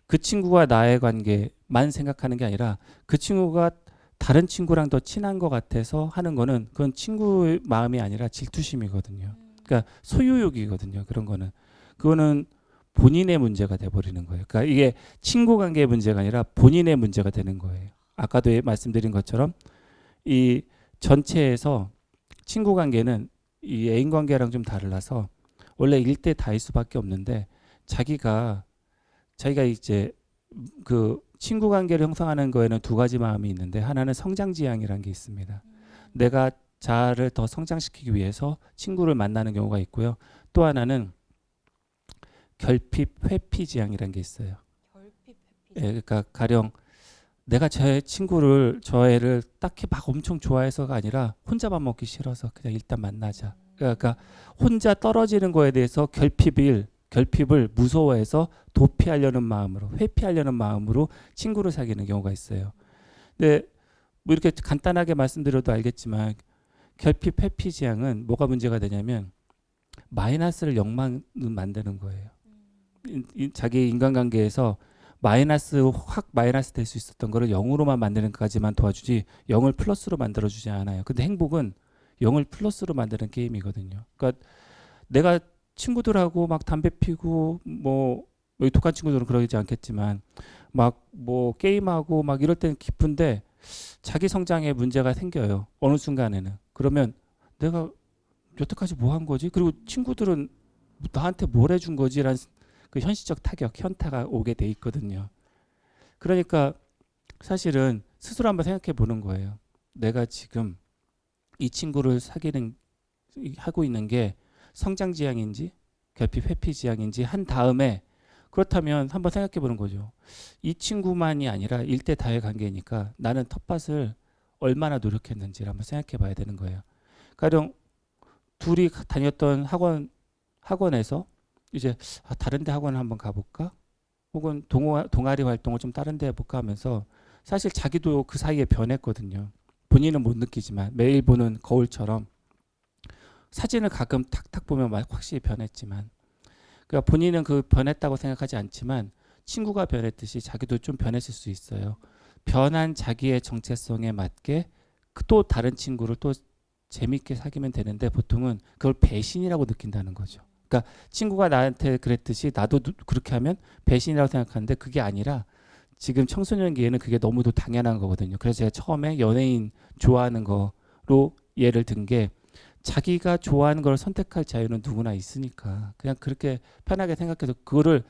B: 그 친구와 나의 관계만 생각하는 게 아니라 그 친구가 다른 친구랑 더 친한 것 같아서 하는 거는, 그건 친구의 마음이 아니라 질투심이거든요. 그러니까 소유욕이거든요. 그런 거는, 그거는 본인의 문제가 돼버리는 거예요. 그러니까 이게 친구 관계의 문제가 아니라 본인의 문제가 되는 거예요. 아까도 말씀드린 것처럼 이 전체에서 친구 관계는 이 애인 관계랑 좀 달라서 원래 일대 다일 수밖에 없는데, 자기가 이제 그 친구 관계를 형성하는 거에는 두 가지 마음이 있는데, 하나는 성장 지향이라는 게 있습니다. 내가 자아를 더 성장시키기 위해서 친구를 만나는 경우가 있고요. 또 하나는 결핍 회피 지향이라는 게 있어요. 예, 그러니까 가령 내가 저 애를 딱히 막 엄청 좋아해서가 아니라 혼자만 먹기 싫어서 그냥 일단 만나자. 그러니까 혼자 떨어지는 거에 대해서 결핍을 무서워해서 도피하려는 마음으로, 회피하려는 마음으로 친구를 사귀는 경우가 있어요. 근데 뭐 이렇게 간단하게 말씀드려도 알겠지만, 결핍 회피 지향은 뭐가 문제가 되냐면 마이너스를 0만 만드는 거예요. 자기 인간관계에서 확 마이너스 될 수 있었던 거를 0으로만 만드는 것까지만 도와주지 0을 플러스로 만들어주지 않아요. 근데 행복은 0을 플러스로 만드는 게임이거든요. 그러니까 내가 친구들하고 막 담배 피고, 뭐 여기 독한 친구들은 그러지 않겠지만 막 뭐 게임하고 막 이럴 때는 기쁜데, 자기 성장에 문제가 생겨요. 어느 순간에는. 그러면 내가 여태까지 뭐 한 거지? 그리고 친구들은 나한테 뭘 해준 거지라는 그 현실적 현타가 오게 돼 있거든요. 그러니까 사실은 스스로 한번 생각해 보는 거예요. 내가 지금 이 친구를 하고 있는 게 성장 지향인지 결핍 회피 지향인지 한 다음에, 그렇다면 한번 생각해 보는 거죠. 이 친구만이 아니라 일대 다의 관계니까 나는 텃밭을 얼마나 노력했는지를 한번 생각해 봐야 되는 거예요. 가령 둘이 다녔던 학원에서 이제 다른 데 학원을 한번 가볼까? 혹은 동아리 활동을 좀 다른 데 해볼까 하면서, 사실 자기도 그 사이에 변했거든요. 본인은 못 느끼지만 매일 보는 거울처럼 사진을 가끔 탁탁 보면 확실히 변했지만, 그러니까 본인은 그 변했다고 생각하지 않지만 친구가 변했듯이 자기도 좀 변했을 수 있어요. 변한 자기의 정체성에 맞게 또 다른 친구를 또 재밌게 사귀면 되는데, 보통은 그걸 배신이라고 느낀다는 거죠. 그러니까 친구가 나한테 그랬듯이 나도 그렇게 하면 배신이라고 생각하는데, 그게 아니라 지금 청소년기에는 그게 너무도 당연한 거거든요. 그래서 제가 처음에 연예인 좋아하는 거로 예를 든 게, 자기가 좋아하는 걸 선택할 자유는 누구나 있으니까 그냥 그렇게 편하게 생각해서, 그거를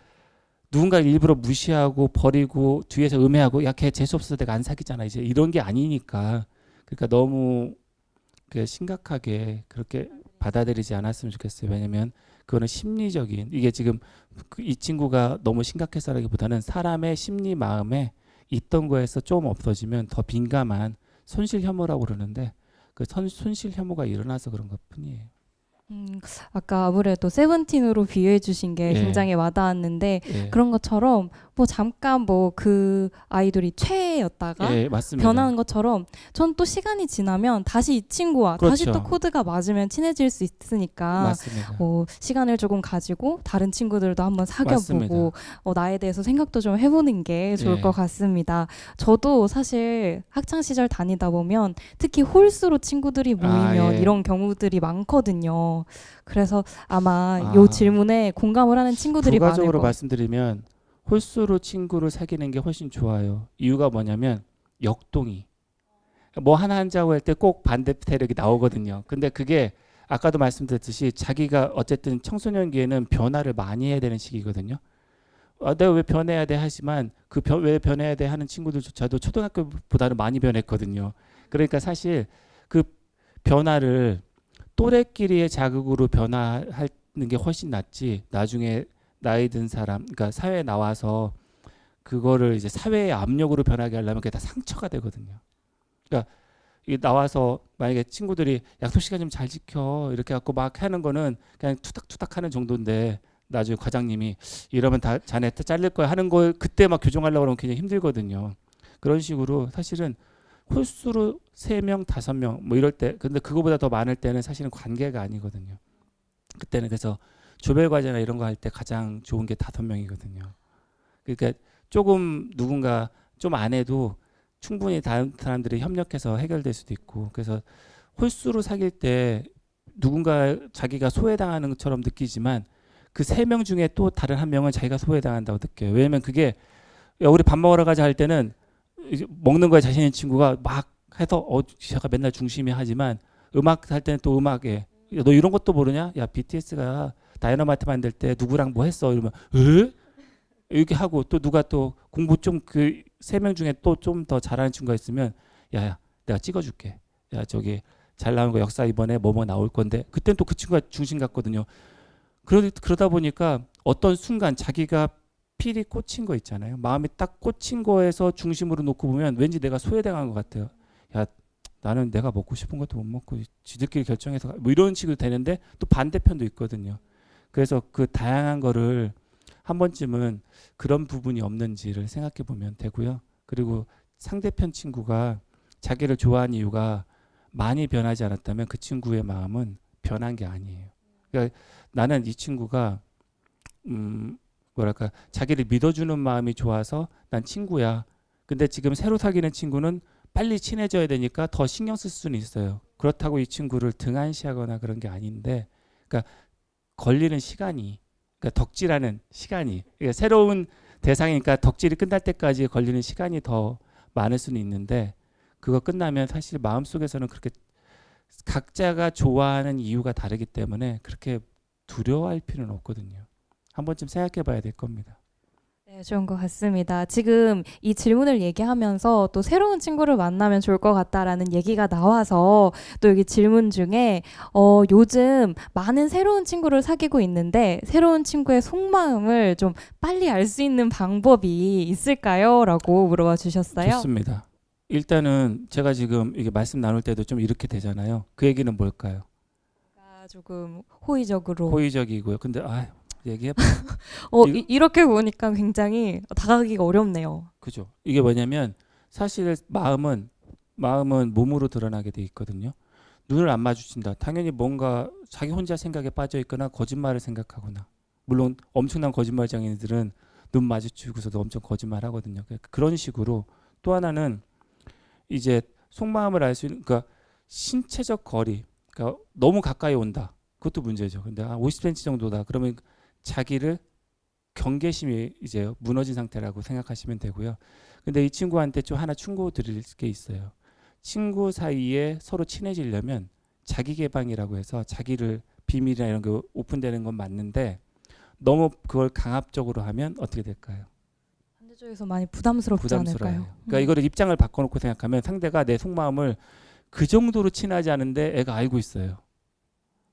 B: 누군가 일부러 무시하고 버리고 뒤에서 음해하고, 야 걔 재수없어서 내가 안 사귀잖아, 이제 이런 게 아니니까. 그러니까 너무 심각하게 그렇게 받아들이지 않았으면 좋겠어요. 왜냐면 그거는 심리적인 이게 지금 이 친구가 너무 심각해서라기보다는 사람의 심리 마음에 있던 거에서 좀 없어지면 더 민감한 손실 혐오라고 그러는데 그 손실 혐오가 일어나서 그런 것뿐이에요.
A: 아까 아무래도 세븐틴으로 비유해 주신 게
B: 예.
A: 굉장히 와닿았는데
B: 예.
A: 그런 것처럼 뭐 잠깐 뭐 그 아이돌이 최애였다가
B: 예, 맞습니다.
A: 변하는 것처럼 전 또 시간이 지나면 다시 이 친구와 다시
B: 그렇죠.
A: 또 코드가 맞으면 친해질 수 있으니까
B: 맞습니다.
A: 뭐 시간을 조금 가지고 다른 친구들도 한번 사귀어보고
B: 맞습니다.
A: 나에 대해서 생각도 좀 해보는 게 좋을
B: 예.
A: 것 같습니다. 저도 사실 학창 시절 다니다 보면 특히 홀수로 친구들이 모이면
B: 예.
A: 이런 경우들이 많거든요. 그래서 아마
B: 아.
A: 이 질문에 공감을 하는 친구들이 많을
B: 부가적으로
A: 것 같아요.
B: 말씀드리면 홀수로 친구를 사귀는 게 훨씬 좋아요. 이유가 뭐냐면 역동이 뭐 하나 하자고 할 때 꼭 반대 세력이 나오거든요. 근데 그게 아까도 말씀드렸듯이 자기가 어쨌든 청소년기에는 변화를 많이 해야 되는 시기거든요. 내가 왜 변해야 돼 하지만 왜 변해야 돼 하는 친구들조차도 초등학교보다는 많이 변했거든요. 그러니까 사실 그 변화를 또래끼리의 자극으로 변화하는 게 훨씬 낫지 나중에 나이 든 사람 그러니까 사회에 나와서 그거를 이제 사회의 압력으로 변하게 하려면 그게 다 상처가 되거든요. 그러니까 이게 나와서 만약에 친구들이 약속 시간 좀 잘 지켜 이렇게 갖고 막 하는 거는 그냥 투닥투닥 하는 정도인데 나중에 과장님이 이러면 다 자네 잘릴 거야 하는 걸 그때 막 교정하려고 그러면 굉장히 힘들거든요. 그런 식으로 사실은 홀수로 3명, 5명 뭐 이럴 때 근데 그거보다 더 많을 때는 사실은 관계가 아니거든요. 그때는 그래서 조별 과제나 이런 거 할 때 가장 좋은 게 5명이거든요. 그러니까 조금 누군가 좀 안 해도 충분히 다른 사람들이 협력해서 해결될 수도 있고 그래서 홀수로 사귈 때 누군가 자기가 소외당하는 것처럼 느끼지만 그 3명 중에 또 다른 한 명은 자기가 소외당한다고 느껴요. 왜냐면 그게 야, 우리 밥 먹으러 가자 할 때는 이제 먹는 거에 자신 있는 친구가 막 해서 제가 맨날 중심이 하지만 음악 할 때는 또 음악에 야, 너 이런 것도 모르냐? 야 BTS가 다이너마이트 만들 때 누구랑 뭐 했어? 이러면 에? 이렇게 하고 또 누가 또 공부 좀 그 3명 중에 또 좀 더 잘하는 친구가 있으면 야야 내가 찍어줄게. 야 저기 잘 나온 거 역사 이번에 뭐뭐 나올 건데 그때는 또 그 친구가 중심 같거든요. 그러다 보니까 어떤 순간 자기가 필이 꽂힌 거 있잖아요. 마음이 딱 꽂힌 거에서 중심으로 놓고 보면 왠지 내가 소외당한 것 같아요. 야 나는 내가 먹고 싶은 것도 못 먹고 지들끼리 결정해서 뭐 이런 식으로 되는데 또 반대편도 있거든요. 그래서 그 다양한 거를 한 번쯤은 그런 부분이 없는지를 생각해 보면 되고요. 그리고 상대편 친구가 자기를 좋아하는 이유가 많이 변하지 않았다면 그 친구의 마음은 변한 게 아니에요. 그러니까 나는 이 친구가 뭐랄까 자기를 믿어주는 마음이 좋아서 난 친구야. 근데 지금 새로 사귀는 친구는 빨리 친해져야 되니까 더 신경 쓸 수는 있어요. 그렇다고 이 친구를 등한시하거나 그런 게 아닌데 그러니까 걸리는 시간이 그러니까 덕질하는 시간이 그러니까 새로운 대상이니까 덕질이 끝날 때까지 걸리는 시간이 더 많을 수는 있는데 그거 끝나면 사실 마음속에서는 그렇게 각자가 좋아하는 이유가 다르기 때문에 그렇게 두려워할 필요는 없거든요. 한 번쯤 생각해 봐야 될 겁니다.
A: 네, 좋은 것 같습니다. 지금 이 질문을 얘기하면서 또 새로운 친구를 만나면 좋을 것 같다라는 얘기가 나와서 또 여기 질문 중에 요즘 많은 새로운 친구를 사귀고 있는데 새로운 친구의 속마음을 좀 빨리 알 수 있는 방법이 있을까요? 라고 물어봐 주셨어요.
B: 좋습니다. 일단은 제가 지금 이게 말씀 나눌 때도 좀 이렇게 되잖아요. 그 얘기는 뭘까요?
A: 조금 호의적으로.
B: 호의적이고요. 근데 얘기해
A: 이렇게 보니까 굉장히 다가가기가 어렵네요.
B: 그죠. 이게 뭐냐면 사실 마음은 몸으로 드러나게 돼 있거든요. 눈을 안 마주친다. 당연히 뭔가 자기 혼자 생각에 빠져 있거나 거짓말을 생각하거나 물론 엄청난 거짓말쟁이들은 눈 마주치고서도 엄청 거짓말하거든요. 그런 식으로 또 하나는 이제 속마음을 알 수 있는 그러니까 신체적 거리 그러니까 너무 가까이 온다. 그것도 문제죠. 근데 한 50cm 정도다. 그러면 자기를 경계심이 이제 무너진 상태라고 생각하시면 되고요. 근데 이 친구한테 좀 하나 충고 드릴 게 있어요. 친구 사이에 서로 친해지려면 자기 개방이라고 해서 자기를 비밀이나 이런 거 오픈되는 건 맞는데 너무 그걸 강압적으로 하면 어떻게 될까요?
A: 반대쪽에서 많이 부담스럽지 않을까요?
B: 그러니까 이거를 입장을 바꿔놓고 생각하면 상대가 내 속마음을 그 정도로 친하지 않은데 애가 알고 있어요.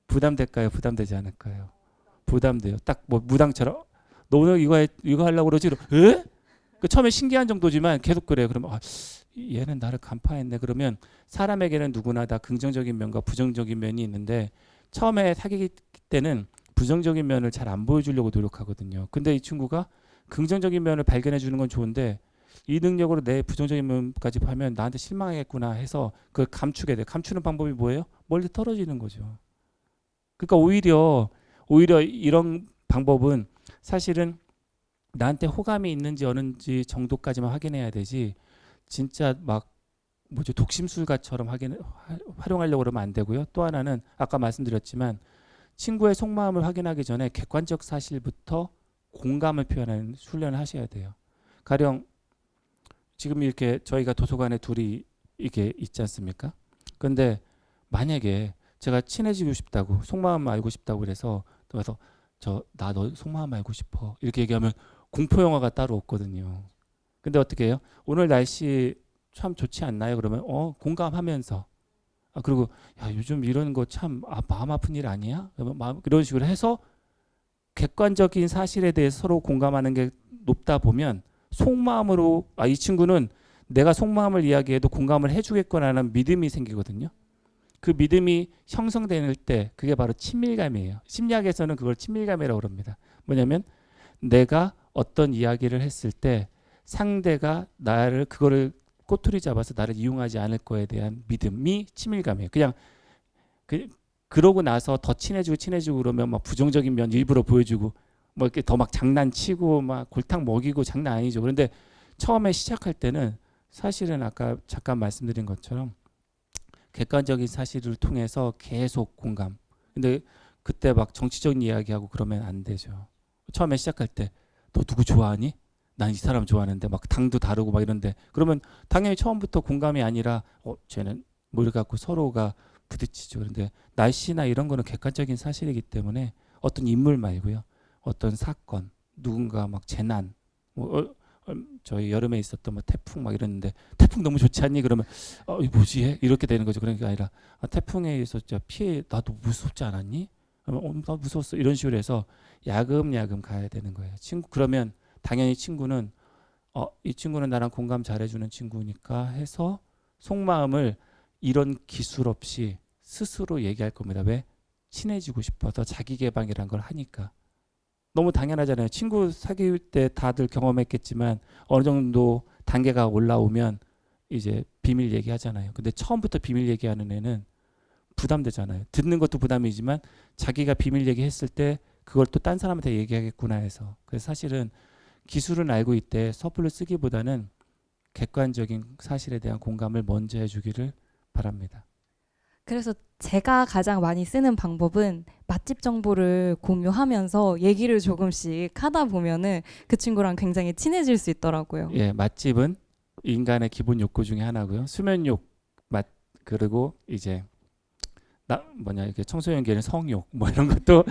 B: 부담될까요? 부담되지 않을까요? 부담돼요. 딱 뭐 무당처럼 너 오늘 이거 하려고 그러지? 에? 그 처음에 신기한 정도지만 계속 그래요. 그러면 얘는 나를 간파했네. 그러면 사람에게는 누구나 다 긍정적인 면과 부정적인 면이 있는데 처음에 사귀기 때는 부정적인 면을 잘 안 보여주려고 노력하거든요. 근데 이 친구가 긍정적인 면을 발견해 주는 건 좋은데 이 능력으로 내 부정적인 면까지 하면 나한테 실망하겠구나 해서 그걸 감추게 돼. 감추는 방법이 뭐예요? 멀리 떨어지는 거죠. 그러니까 오히려 이런 방법은 사실은 나한테 호감이 있는지 없는지 정도까지만 확인해야 되지 진짜 막 뭐죠 독심술가처럼 활용하려고 그러면 안 되고요. 또 하나는 아까 말씀드렸지만 친구의 속마음을 확인하기 전에 객관적 사실부터 공감을 표현하는 훈련을 하셔야 돼요. 가령 지금 이렇게 저희가 도서관에 둘이 이게 있지 않습니까? 그런데 만약에 제가 친해지고 싶다고 속마음 알고 싶다고 그래서 나 너 속마음 알고 싶어 이렇게 얘기하면 공포 영화가 따로 없거든요. 근데 어떻게 해요? 오늘 날씨 참 좋지 않나요? 그러면 공감하면서 그리고 야 요즘 이런 거 참 마음 아픈 일 아니야? 그러면 이런 식으로 해서 객관적인 사실에 대해서 서로 공감하는 게 높다 보면 속마음으로 이 친구는 내가 속마음을 이야기해도 공감을 해주겠구나라는 믿음이 생기거든요. 그 믿음이 형성될 때 그게 바로 친밀감이에요. 심리학에서는 그걸 친밀감이라고 합니다. 뭐냐면 내가 어떤 이야기를 했을 때 상대가 그거를 꼬투리 잡아서 나를 이용하지 않을 거에 대한 믿음이 친밀감이에요. 그냥 그러고 나서 더 친해지고 그러면 막 부정적인 면 일부러 보여주고 뭐 이렇게 더 막 장난치고 막 골탕 먹이고 장난 아니죠. 그런데 처음에 시작할 때는 사실은 아까 잠깐 말씀드린 것처럼 객관적인 사실을 통해서 계속 공감. 근데 그때 막 정치적인 이야기하고 그러면 안 되죠. 처음에 시작할 때 너 누구 좋아하니? 난 이 사람 좋아하는데 막 당도 다르고 막 이런데 그러면 당연히 처음부터 공감이 아니라 쟤는 뭐 이렇게 갖고 서로가 부딪히죠. 그런데 날씨나 이런 거는 객관적인 사실이기 때문에 어떤 인물 말고요. 어떤 사건, 누군가 막 재난, 저희 여름에 있었던 뭐 태풍 막 이랬는데 태풍 너무 좋지 않니? 그러면 이거 뭐지? 이렇게 되는 거죠. 그러니까 아니라 태풍에 의해서 피해 나도 무섭지 않았니? 그러면 나 무서웠어. 이런 식으로 해서 야금야금 가야 되는 거예요. 그러면 당연히 친구는 이 친구는 나랑 공감 잘해주는 친구니까 해서 속마음을 이런 기술 없이 스스로 얘기할 겁니다. 왜? 친해지고 싶어서 자기 개방이란 걸 하니까. 너무 당연하잖아요. 친구 사귈 때 다들 경험했겠지만 어느 정도 단계가 올라오면 이제 비밀 얘기하잖아요. 근데 처음부터 비밀 얘기하는 애는 부담되잖아요. 듣는 것도 부담이지만 자기가 비밀 얘기했을 때 그걸 또 딴 사람한테 얘기하겠구나 해서. 그래서 사실은 기술은 알고 있대 섣불리 쓰기보다는 객관적인 사실에 대한 공감을 먼저 해주기를 바랍니다.
A: 그래서 제가 가장 많이 쓰는 방법은 맛집 정보를 공유하면서 얘기를 조금씩 하다 보면은 그 친구랑 굉장히 친해질 수 있더라고요.
B: 예, 맛집은 인간의 기본 욕구 중에 하나고요. 수면욕, 그리고 이제 이렇게 청소년기에는 성욕 뭐 이런 것도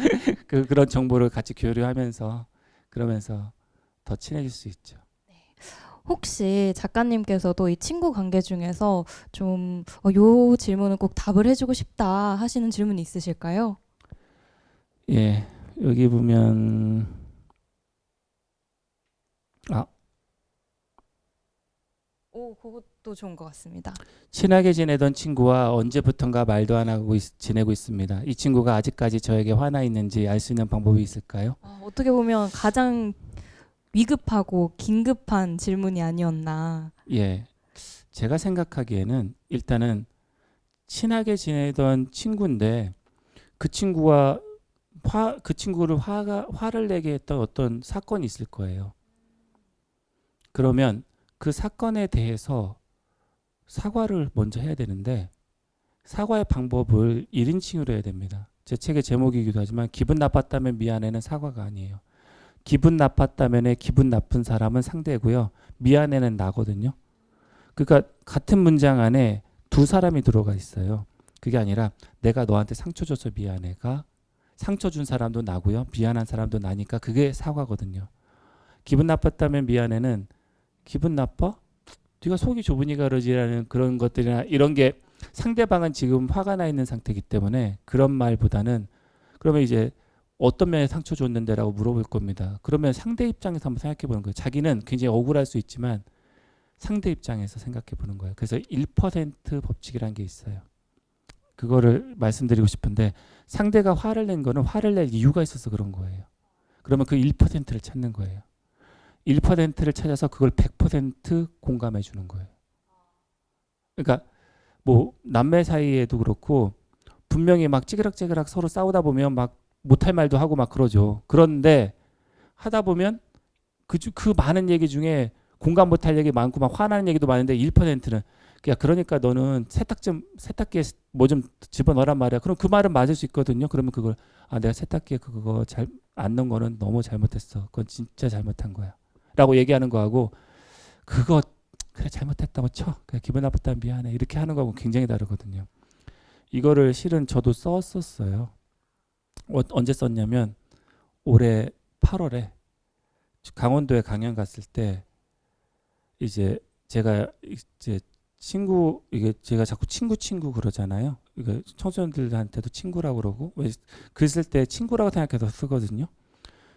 B: 그런 정보를 같이 교류하면서 그러면서 더 친해질 수 있죠.
A: 혹시 작가님께서도 이 친구 관계 중에서 좀 요 질문은 꼭 답을 해주고 싶다 하시는 질문이 있으실까요?
B: 예, 여기 보면
A: 그것도 좋은 것 같습니다.
B: 친하게 지내던 친구와 언제부턴가 말도 안 하고 지내고 있습니다. 이 친구가 아직까지 저에게 화나 있는지 알 수 있는 방법이 있을까요?
A: 어떻게 보면 가장 위급하고 긴급한 질문이 아니었나.
B: 예, 제가 생각하기에는 일단은 친하게 지내던 친구인데 그 친구가 그 친구를 화를 내게 했던 어떤 사건이 있을 거예요. 그러면 그 사건에 대해서 사과를 먼저 해야 되는데 사과의 방법을 1인칭으로 해야 됩니다. 제 책의 제목이기도 하지만 기분 나빴다면 미안해는 사과가 아니에요. 기분 나빴다면에 기분 나쁜 사람은 상대고요. 미안해는 나거든요. 그러니까 같은 문장 안에 두 사람이 들어가 있어요. 그게 아니라 내가 너한테 상처 줘서 미안해가 상처 준 사람도 나고요. 미안한 사람도 나니까 그게 사과거든요. 기분 나빴다면 미안해는 기분 나빠? 네가 속이 좁으니까 그러지라는 그런 것들이나 이런 게 상대방은 지금 화가 나 있는 상태이기 때문에 그런 말보다는 그러면 이제 어떤 면에 상처 줬는데라고 물어볼 겁니다. 그러면 상대 입장에서 한번 생각해 보는 거예요. 자기는 굉장히 억울할 수 있지만 상대 입장에서 생각해 보는 거예요. 그래서 1% 법칙이라는 게 있어요. 그거를 말씀드리고 싶은데 상대가 화를 낸 거는 화를 낼 이유가 있어서 그런 거예요. 그러면 그 1%를 찾는 거예요. 1%를 찾아서 그걸 100% 공감해 주는 거예요. 그러니까 뭐 남매 사이에도 그렇고 분명히 막 찌그락찌그락 서로 싸우다 보면 막 못할 말도 하고 막 그러죠. 그런데 하다 보면 그 많은 얘기 중에 공감 못할 얘기 많고 막 화나는 얘기도 많은데 1%는 그러니까 너는 세탁기에 뭐 좀 집어넣으란 말이야. 그럼 그 말은 맞을 수 있거든요. 그러면 그걸 내가 세탁기에 그거 잘 안 넣은 거는 너무 잘못했어. 그건 진짜 잘못한 거야. 라고 얘기하는 거하고 그거 그래 잘못했다고 쳐. 그래 기분 나빴다 미안해. 이렇게 하는 거하고 굉장히 다르거든요. 이거를 실은 저도 썼었어요. 언제 썼냐면 올해 8월에 강원도에 강연 갔을 때 이제 제가 이제 이게 제가 자꾸 친구 그러잖아요. 이거 청소년들한테도 친구라고 그러고 왜 글 쓸 때 친구라고 생각해서 쓰거든요.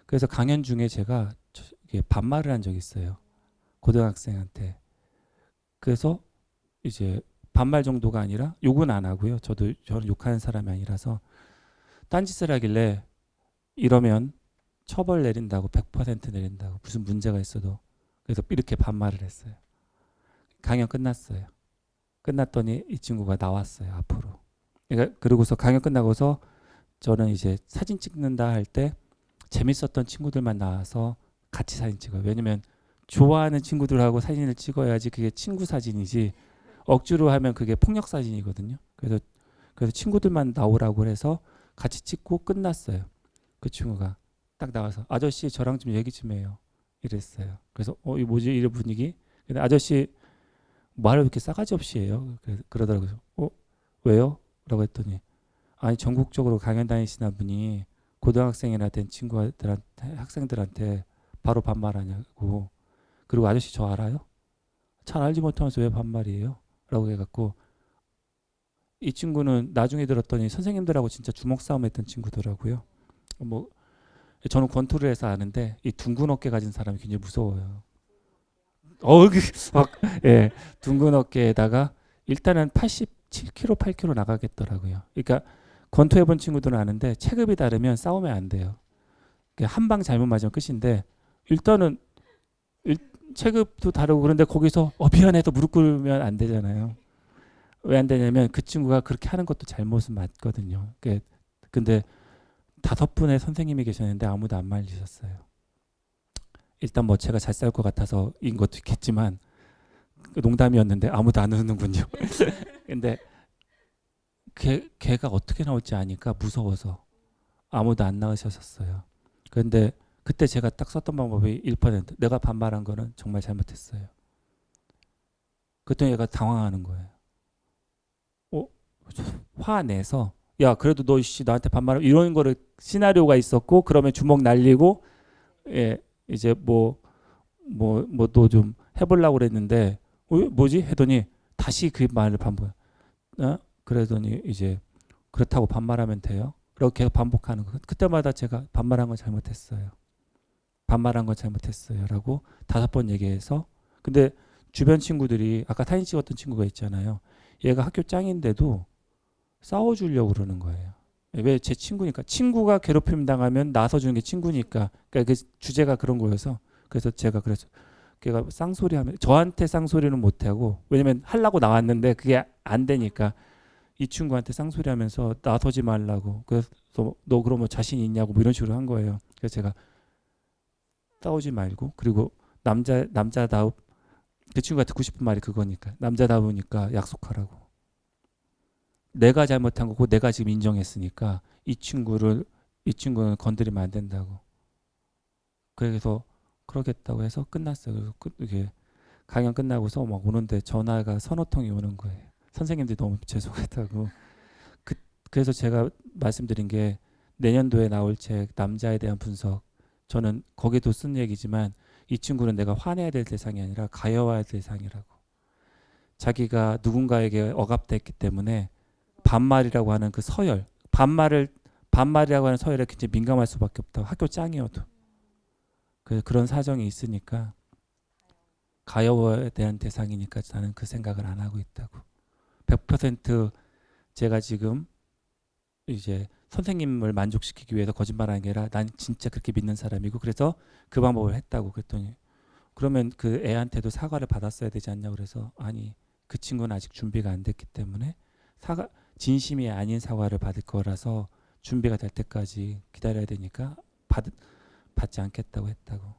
B: 그래서 강연 중에 제가 이게 반말을 한 적이 있어요. 고등학생한테. 그래서 이제 반말 정도가 아니라 욕은 안 하고요. 저는 욕하는 사람이 아니라서 딴짓을 하길래 이러면 처벌 내린다고 100% 내린다고 무슨 문제가 있어도 그래서 이렇게 반말을 했어요. 강연 끝났어요. 끝났더니 이 친구가 나왔어요 앞으로. 그러니까 그러고서 강연 끝나고서 저는 이제 사진 찍는다 할 때 재밌었던 친구들만 나와서 같이 사진 찍어요. 왜냐면 좋아하는 친구들하고 사진을 찍어야지 그게 친구 사진이지 억지로 하면 그게 폭력 사진이거든요. 그래서 친구들만 나오라고 해서 같이 찍고 끝났어요. 그 친구가 딱 나와서 아저씨 저랑 좀 얘기 좀 해요. 이랬어요. 그래서 이 뭐지 이런 분위기? 근데 아저씨 말을 이렇게 싸가지 없이 해요. 그러더라고요. 왜요? 라고 했더니 아니 전국적으로 강연 다니시는 분이 고등학생이나 된 친구들한테 학생들한테 바로 반말하냐고. 그리고 아저씨 저 알아요? 잘 알지 못하면서 왜 반말이에요? 라고 해갖고 이 친구는 나중에 들었더니 선생님들하고 진짜 주먹 싸움 했던 친구더라고요. 뭐 저는 권투를 해서 아는데 이 둥근 어깨 가진 사람이 굉장히 무서워요. 예, 둥근 어깨에다가 일단은 87kg, 8kg 나가겠더라고요. 그러니까 권투 해본 친구들은 아는데 체급이 다르면 싸우면 안 돼요. 한 방 잘못 맞으면 끝인데 일단은 체급도 다르고 그런데 거기서 미안해도 무릎 꿇으면 안 되잖아요. 왜 안 되냐면 그 친구가 그렇게 하는 것도 잘못은 맞거든요. 근데 5분의 선생님이 계셨는데 아무도 안 말리셨어요. 일단 뭐 제가 잘 싸울 것 같아서 인 것도 있겠지만 농담이었는데 아무도 안 웃는군요. 근데 걔가 어떻게 나올지 아니까 무서워서 아무도 안 나으셨었어요. 그런데 그때 제가 딱 썼던 방법이 1%. 내가 반말한 거는 정말 잘못했어요. 그랬더니 얘가 당황하는 거예요. 화내서 야 그래도 너 나한테 반말하면 이런 거를 시나리오가 있었고 그러면 주먹 날리고 이제 뭐 또 좀 해보려고 그랬는데 뭐지 했더니 다시 그 말을 반복. 그러더니 이제 그렇다고 반말하면 돼요. 그렇게 계속 반복하는 거. 그때마다 제가 반말한 건 잘못했어요. 반말한 건 잘못했어요라고 5번 얘기해서 근데 주변 친구들이 아까 사진 찍었던 친구가 있잖아요. 얘가 학교 짱인데도 싸워주려고 그러는 거예요. 왜 제 친구니까 친구가 괴롭힘 당하면 나서주는 게 친구니까 그러니까 그 주제가 그런 거여서 그래서 제가 그래서 걔가 쌍소리하면 저한테 쌍소리는 못하고 왜냐면 하려고 나왔는데 그게 안 되니까 이 친구한테 쌍소리하면서 나서지 말라고 그래서 너 그러면 자신 있냐고 뭐 이런 식으로 한 거예요. 그래서 제가 싸우지 말고 그리고 남자다움 그 친구가 듣고 싶은 말이 그거니까 남자다우니까 약속하라고. 내가 잘못한 거고 내가 지금 인정했으니까 이 친구는 건드리면 안 된다고. 그래서 그러겠다고 해서 끝났어요. 그래서 이게 강연 끝나고서 막 오는데 전화가 서너 통이 오는 거예요. 선생님들이 너무 죄송하다고. 그래서 제가 말씀드린 게 내년도에 나올 책 남자에 대한 분석 저는 거기도 쓴 얘기지만 이 친구는 내가 화내야 될 대상이 아니라 가여워야 할 대상이라고. 자기가 누군가에게 억압됐기 때문에 반말이라고 하는 그 서열, 반말을 반말이라고 하는 서열에 굉장히 민감할 수밖에 없다. 학교 짱이어도. 그런 사정이 있으니까 가여워야 되는 대상이니까 나는 그 생각을 안 하고 있다고. 100% 제가 지금 이제 선생님을 만족시키기 위해서 거짓말하는 게 아니라 난 진짜 그렇게 믿는 사람이고 그래서 그 방법을 했다고 그랬더니 그러면 그 애한테도 사과를 받았어야 되지 않냐 그래서 아니 그 친구는 아직 준비가 안 됐기 때문에 진심이 아닌 사과를 받을 거라서 준비가 될 때까지 기다려야 되니까 받지 않겠다고 했다고.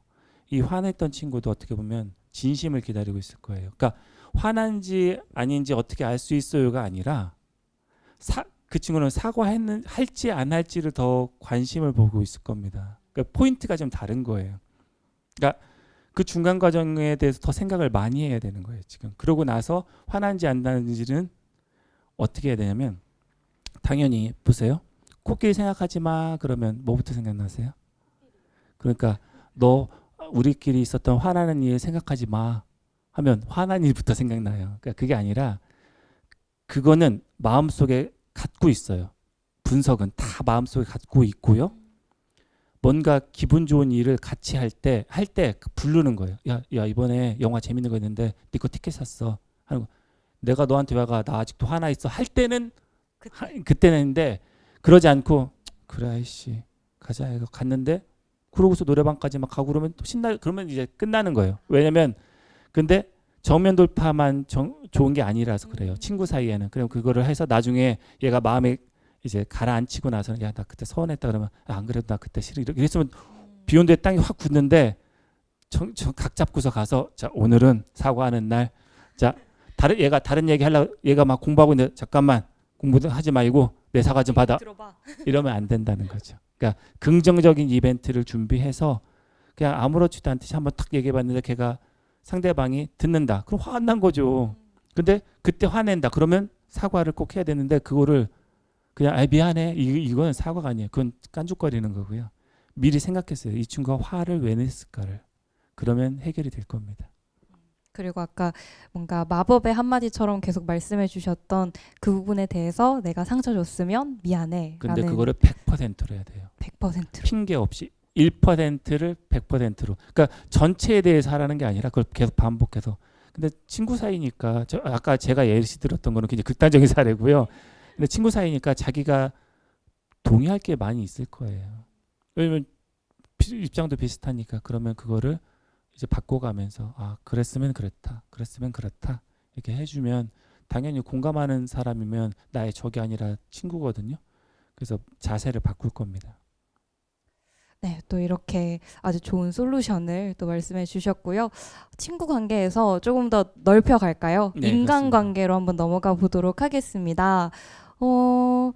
B: 이 화냈던 친구도 어떻게 보면 진심을 기다리고 있을 거예요. 그러니까 화난지 아닌지 어떻게 알 수 있어요가 아니라 그 친구는 할지 안 할지를 더 관심을 보고 있을 겁니다. 그러니까 포인트가 좀 다른 거예요. 그러니까 그 중간 과정에 대해서 더 생각을 많이 해야 되는 거예요. 지금 그러고 나서 화난지 안 나는지는 어떻게 해야 되냐면 당연히 보세요. 코끼리 생각하지 마 그러면 뭐부터 생각나세요? 그러니까 너 우리끼리 있었던 화나는 일 생각하지 마 하면 화난 일부터 생각나요. 그러니까 그게 아니라 그거는 마음속에 갖고 있어요. 분석은 다 마음속에 갖고 있고요. 뭔가 기분 좋은 일을 같이 할 때 부르는 거예요. 야 이번에 영화 재밌는 거 있는데 네 거 티켓 샀어 하는 거. 내가 너한테 와가 나 아직도 화나 있어 할 때는 그때는 했는데 그러지 않고 그래 아이씨 가자 이거 갔는데 그러고서 노래방까지 막 가고 그러면 또 그러면 이제 끝나는 거예요. 왜냐면 근데 정면 돌파만 좋은 게 아니라서 그래요. 친구 사이에는. 그럼 그거를 해서 나중에 얘가 마음에 이제 가라앉히고 나서는 야 나 그때 서운했다 그러면 안 그래도 나 그때 싫어 이랬으면 비 온 데 땅이 확 굳는데 각 잡고서 가서 자 오늘은 사과하는 날 자 얘가 다른 얘기 하려고 얘가 막 공부하고 있는데 잠깐만 공부도 하지 말고 내 사과 좀 받아 이러면 안 된다는 거죠. 그러니까 긍정적인 이벤트를 준비해서 그냥 아무렇지도 않듯이 한번 탁 얘기해봤는데 걔가 상대방이 듣는다. 그럼 화 안 난 거죠. 근데 그때 화낸다. 그러면 사과를 꼭 해야 되는데 그거를 그냥 미안해. 이건 사과가 아니에요. 그건 깐죽거리는 거고요. 미리 생각했어요. 이 친구가 화를 왜 냈을까를. 그러면 해결이 될 겁니다.
A: 그리고 아까 뭔가 마법의 한마디처럼 계속 말씀해 주셨던 그 부분에 대해서 내가 상처 줬으면 미안해.
B: 근데 그거를 100%로 해야 돼요.
A: 100%로.
B: 핑계 없이 1%를 100%로. 그러니까 전체에 대해서 하라는 게 아니라 그걸 계속 반복해서. 근데 친구 사이니까 아까 제가 예시 들었던 거는 굉장히 극단적인 사례고요. 근데 친구 사이니까 자기가 동의할 게 많이 있을 거예요. 왜냐면 입장도 비슷하니까 그러면 그거를 이제 바꿔가면서 아 그랬으면 그랬다 그랬으면 그렇다 이렇게 해주면 당연히 공감하는 사람이면 나의 적이 아니라 친구거든요. 그래서 자세를 바꿀 겁니다.
A: 네, 또 이렇게 아주 좋은 솔루션을 또 말씀해 주셨고요. 친구 관계에서 조금 더 넓혀 갈까요?
B: 네,
A: 인간
B: 그렇습니다.
A: 관계로 한번 넘어가 보도록 하겠습니다.
B: 이거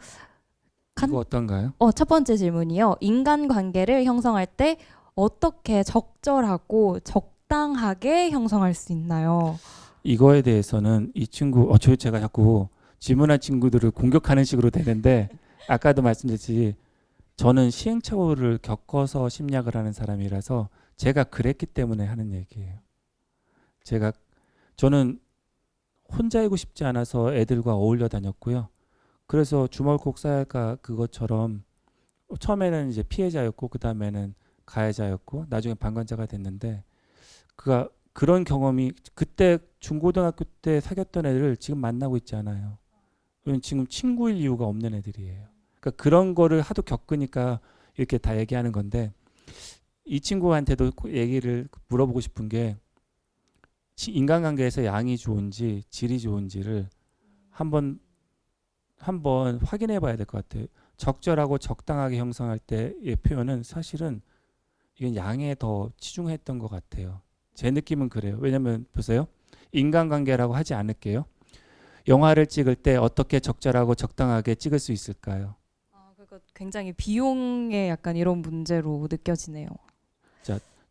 B: 어떤가요?
A: 첫 번째 질문이요. 인간 관계를 형성할 때 어떻게 적절하고 적당하게 형성할 수 있나요?
B: 이거에 대해서는 이 친구 제가 자꾸 질문한 친구들을 공격하는 식으로 되는데 아까도 말씀드렸듯이 저는 시행착오를 겪어서 심리학을 하는 사람이라서 제가 그랬기 때문에 하는 얘기예요. 저는 혼자이고 싶지 않아서 애들과 어울려 다녔고요. 그래서 주먹꼭 쌀까 그것처럼 처음에는 이제 피해자였고 그 다음에는 가해자였고 나중에 방관자가 됐는데 그런 경험이 그때 중고등학교 때 사귀었던 애들을 지금 만나고 있지 않아요. 왜냐면 지금 친구일 이유가 없는 애들이에요. 그러니까 그런 거를 하도 겪으니까 이렇게 다 얘기하는 건데 이 친구한테도 얘기를 물어보고 싶은 게 인간관계에서 양이 좋은지 질이 좋은지를 한번 확인해 봐야 될 것 같아요. 적절하고 적당하게 형성할 때의 표현은 사실은 이건 양에 더 치중했던 것 같아요. 제 느낌은 그래요. 왜냐면 보세요. 인간관계라고 하지 않을게요. 영화를 찍을 때 어떻게 적절하고 적당하게 찍을 수 있을까요?
A: 그거 굉장히 비용의 약간 이런 문제로 느껴지네요.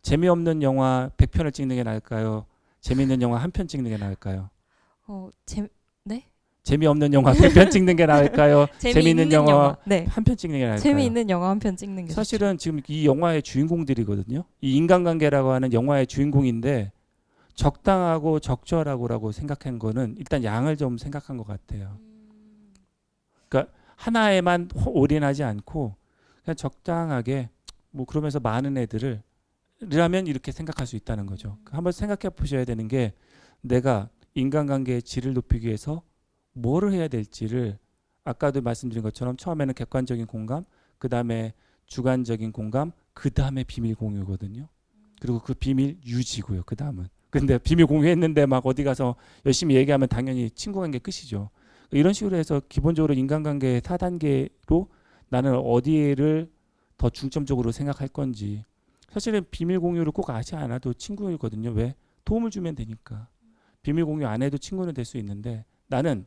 B: 재미없는 영화 100편을 찍는 게 나을까요? 재미있는 영화 1편 찍는 게 나을까요? 재미없는 영화 100편 찍는 게 나을까요? 재미있는 영화
A: 네.
B: 1편 찍는 게 나을까요?
A: 재미있는 영화 한 편 찍는 게
B: 사실은 지금 이 영화의 주인공들이거든요. 이 인간관계라고 하는 영화의 주인공인데 적당하고 적절하고라고 생각한 거는 일단 양을 좀 생각한 것 같아요. 그러니까 하나에만 올인하지 않고 그냥 적당하게 뭐 그러면서 많은 애들을 라면 이렇게 생각할 수 있다는 거죠. 한번 생각해 보셔야 되는 게 내가 인간관계의 질을 높이기 위해서 뭐를 해야 될지를 아까도 말씀드린 것처럼 처음에는 객관적인 공감, 그 다음에 주관적인 공감, 그 다음에 비밀 공유거든요. 그리고 그 비밀 유지고요. 그 다음은. 근데 비밀 공유했는데 막 어디 가서 열심히 얘기하면 당연히 친구 관계 끝이죠. 이런 식으로 해서 기본적으로 인간관계 4단계로 나는 어디를 더 중점적으로 생각할 건지. 사실은 비밀 공유를 꼭 하지 않아도 친구이거든요. 왜? 도움을 주면 되니까. 비밀 공유 안 해도 친구는 될 수 있는데 나는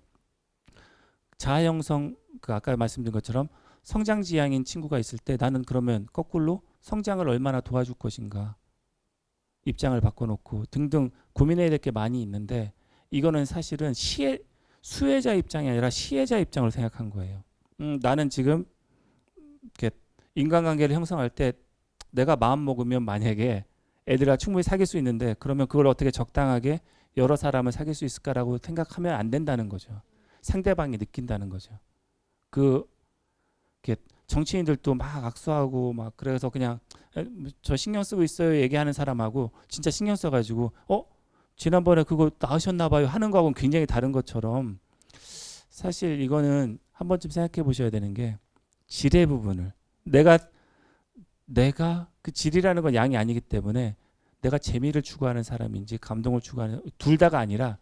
B: 자아 형성, 그 아까 말씀드린 것처럼 성장 지향인 친구가 있을 때 나는 그러면 거꾸로 성장을 얼마나 도와줄 것인가 입장을 바꿔놓고 등등 고민해야 될 게 많이 있는데 이거는 사실은 수혜자 입장이 아니라 시혜자 입장을 생각한 거예요. 나는 지금 이렇게 인간관계를 형성할 때 내가 마음 먹으면 만약에 애들과 충분히 사귈 수 있는데 그러면 그걸 어떻게 적당하게 여러 사람을 사귈 수 있을까라고 생각하면 안 된다는 거죠. 상대방이 느낀다는 거죠. 그 이렇게 정치인들도 막 악수하고 막 그래서 그냥 저 신경 쓰고 있어요 얘기하는 사람하고 진짜 신경 써가지고 지난번에 그거 나으셨나 봐요 하는 거하고는 굉장히 다른 것처럼 사실 이거는 한 번쯤 생각해 보셔야 되는 게 질의 부분을 내가 그 질이라는 건 양이 아니기 때문에 내가 재미를 추구하는 사람인지 감동을 추구하는 둘 다가 아니라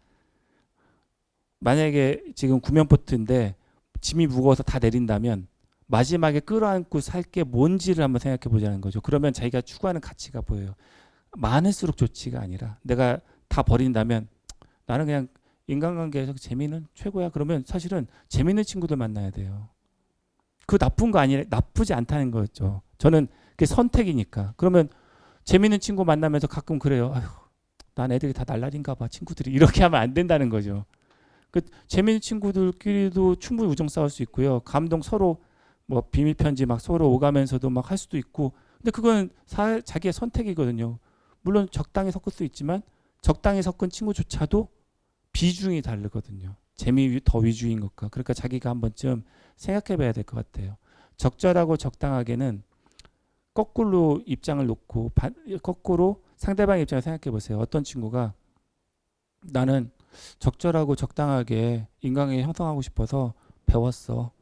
B: 만약에 지금 구면포트인데 짐이 무거워서 다 내린다면 마지막에 끌어안고 살 게 뭔지를 한번 생각해 보자는 거죠. 그러면 자기가 추구하는 가치가 보여요. 많을수록 좋지가 아니라 내가 다 버린다면 나는 그냥 인간관계에서 재미는 최고야. 그러면 사실은 재밌는 친구들 만나야 돼요. 그 나쁜 거 아니라 나쁘지 않다는 거죠. 저는 그게 선택이니까. 그러면 재밌는 친구 만나면서 가끔 그래요. 아휴, 난 애들이 다 날라린가 봐. 친구들이 이렇게 하면 안 된다는 거죠. 그 재밌는 친구들끼리도 충분히 우정 쌓을 수 있고요. 감동 서로 뭐 비밀 편지 막 서로 오가면서도 막 할 수도 있고. 근데 그건 자기의 선택이거든요. 물론 적당히 섞을 수 있지만 적당히 섞은 친구조차도 비중이 다르거든요. 재미 더 위주인 것과. 그러니까 자기가 한 번쯤 생각해 봐야 될 것 같아요. 적절하고 적당하게는 거꾸로 입장을 놓고 거꾸로 상대방 입장을 생각해 보세요. 어떤 친구가 나는 적절하고 적당하게 인간관계 형성하고 싶어서 배웠어.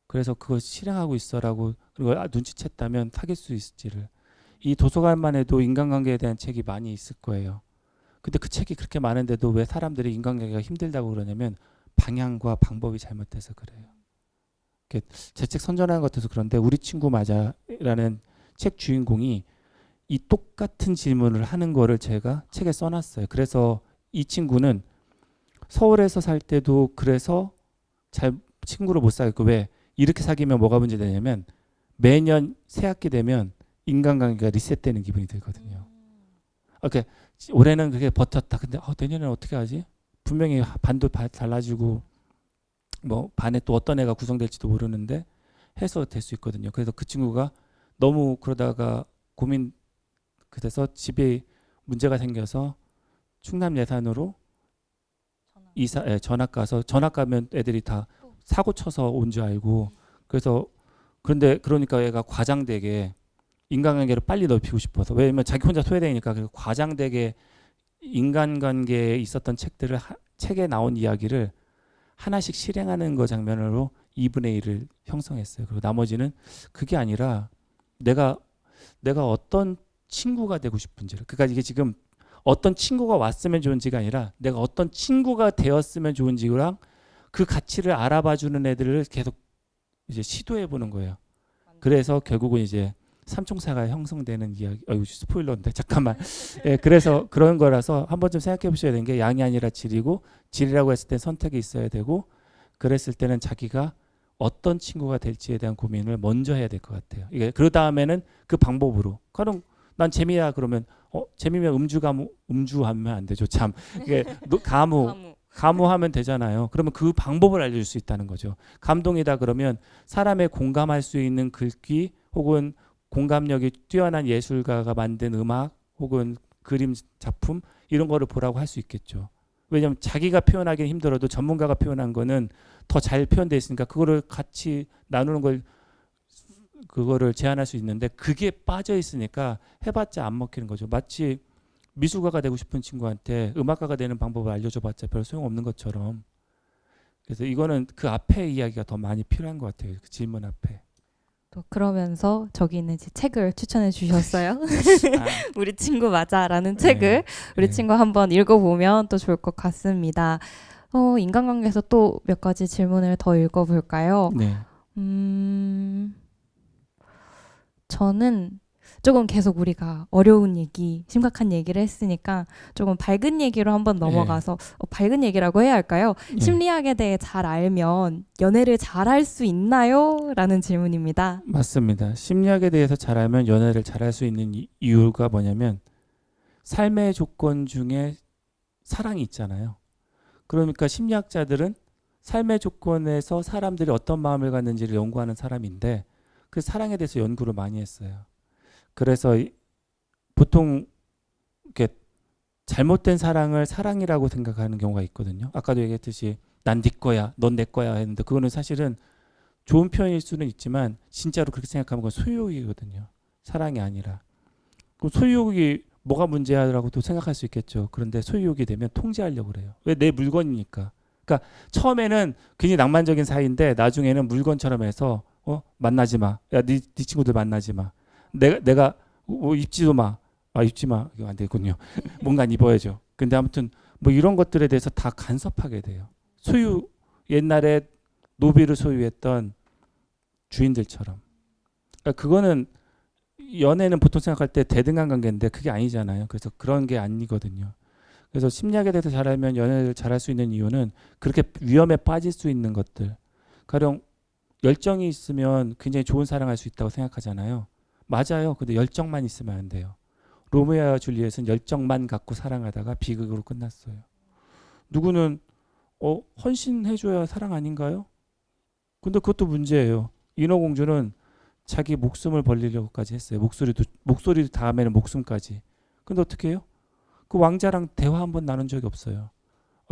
B: 그래서 그걸 실행하고 있어라고 그리고 눈치챘다면 사귈 수 있을지를. 이 도서관만 해도 인간관계에 대한 책이 많이 있을 거예요. 근데 그 책이 그렇게 많은데도 왜 사람들이 인간관계가 힘들다고 그러냐면 방향과 방법이 잘못돼서 그래요. 제 책 선전하는 것 같아서 그런데 우리 친구 맞아라는 책 주인공이 이 똑같은 질문을 하는 거를 제가 책에 써놨어요. 그래서 이 친구는 서울에서 살 때도 그래서 잘 친구를 못 사귀고 왜 이렇게 사귀면 뭐가 문제되냐면 매년 새 학기 되면 인간관계가 리셋되는 기분이 들거든요. 오케이. 올해는 그게 버텼다. 근데 내년에는 어떻게 하지? 분명히 반도 달라지고 뭐 반에 또 어떤 애가 구성될지도 모르는데 해서 될 수 있거든요. 그래서 그 친구가 너무 그러다가 고민 그래서 집에 문제가 생겨서 충남 예산으로 전학 가서 전학 가면 애들이 다 사고 쳐서 온 줄 알고 그래서 그런데 그러니까 얘가 과장되게 인간관계를 빨리 넓히고 싶어서 왜냐면 자기 혼자 소외되니까 그래서 과장되게 인간관계에 있었던 책에 나온 이야기를 하나씩 실행하는 거 장면으로 2분의 1을 형성했어요. 그리고 나머지는 그게 아니라 내가 어떤 친구가 되고 싶은지를 그러니까 이게 지금 어떤 친구가 왔으면 좋은지가 아니라 내가 어떤 친구가 되었으면 좋은지랑 그 가치를 알아봐주는 애들을 계속 이제 시도해 보는 거예요. 그래서 결국은 이제 삼총사가 형성되는 이야기. 이거 스포일러인데 잠깐만. 예, 그래서 그런 거라서 한 번쯤 생각해 보셔야 되는 게 양이 아니라 질이고 질이라고 했을 때 선택이 있어야 되고 그랬을 때는 자기가 어떤 친구가 될지에 대한 고민을 먼저 해야 될 것 같아요. 이게 그 다음에는 그 방법으로. 그럼 난 재미야 그러면 재미면 음주하면 안 되죠. 참 이게 가무하면 되잖아요. 그러면 그 방법을 알려줄 수 있다는 거죠. 감동이다 그러면 사람의 공감할 수 있는 글귀 혹은 공감력이 뛰어난 예술가가 만든 음악 혹은 그림 작품 이런 거를 보라고 할 수 있겠죠. 왜냐하면 자기가 표현하기는 힘들어도 전문가가 표현한 거는 더 잘 표현되어 있으니까 그거를 같이 나누는 걸 그거를 제한할 수 있는데 그게 빠져 있으니까 해봤자 안 먹히는 거죠. 마치 미술가가 되고 싶은 친구한테 음악가가 되는 방법을 알려줘봤자 별 소용없는 것처럼. 그래서 이거는 그 앞에 이야기가 더 많이 필요한 것 같아요. 그 질문 앞에.
A: 또 그러면서 저기 있는 이제 책을 추천해 주셨어요.
B: 아,
A: 우리 친구 맞아라는
B: 네.
A: 책을 우리
B: 네.
A: 친구 한번 읽어보면 또 좋을 것 같습니다. 인간관계에서 또 몇 가지 질문을 더 읽어볼까요?
B: 네.
A: 저는 조금 계속 우리가 어려운 얘기, 심각한 얘기를 했으니까 조금 밝은 얘기로 한번 넘어가서 밝은 얘기라고 해야 할까요?
B: 네.
A: 심리학에 대해 잘 알면 연애를 잘할 수 있나요? 라는 질문입니다.
B: 맞습니다. 심리학에 대해서 잘 알면 연애를 잘할 수 있는 이유가 뭐냐면 삶의 조건 중에 사랑이 있잖아요. 그러니까 심리학자들은 삶의 조건에서 사람들이 어떤 마음을 갖는지를 연구하는 사람인데 그 사랑에 대해서 연구를 많이 했어요. 그래서 보통 이렇게 잘못된 사랑을 사랑이라고 생각하는 경우가 있거든요. 아까도 얘기했듯이 난 네 거야, 넌 내 거야 했는데 그거는 사실은 좋은 표현일 수는 있지만 진짜로 그렇게 생각하면 그건 소유욕이거든요. 사랑이 아니라. 그럼 소유욕이 뭐가 문제야라고도 생각할 수 있겠죠. 그런데 소유욕이 되면 통제하려고 그래요. 왜? 내 물건이니까. 그러니까 처음에는 굉장히 낭만적인 사이인데 나중에는 물건처럼 해서 만나지 마. 야, 네 친구들 만나지 마. 내가 입지도 마. 아, 입지 마. 이거 안 되군요. 뭔가 입어야죠. 근데 아무튼 뭐 이런 것들에 대해서 다 간섭하게 돼요. 옛날에 노비를 소유했던 주인들처럼. 그러니까 그거는 연애는 보통 생각할 때 대등한 관계인데 그게 아니잖아요. 그래서 그런 게 아니거든요. 그래서 심리학에 대해서 잘 알면 연애를 잘할 수 있는 이유는 그렇게 위험에 빠질 수 있는 것들. 가령 열정이 있으면 굉장히 좋은 사랑할 수 있다고 생각하잖아요. 맞아요. 근데 열정만 있으면 안 돼요. 로미오와 줄리엣은 열정만 갖고 사랑하다가 비극으로 끝났어요. 누구는 헌신해줘야 사랑 아닌가요? 근데 그것도 문제예요. 인어공주는 자기 목숨을 벌리려고까지 했어요. 목소리도 다음에는 목숨까지. 근데 어떻게 해요? 그 왕자랑 대화 한번 나눈 적이 없어요.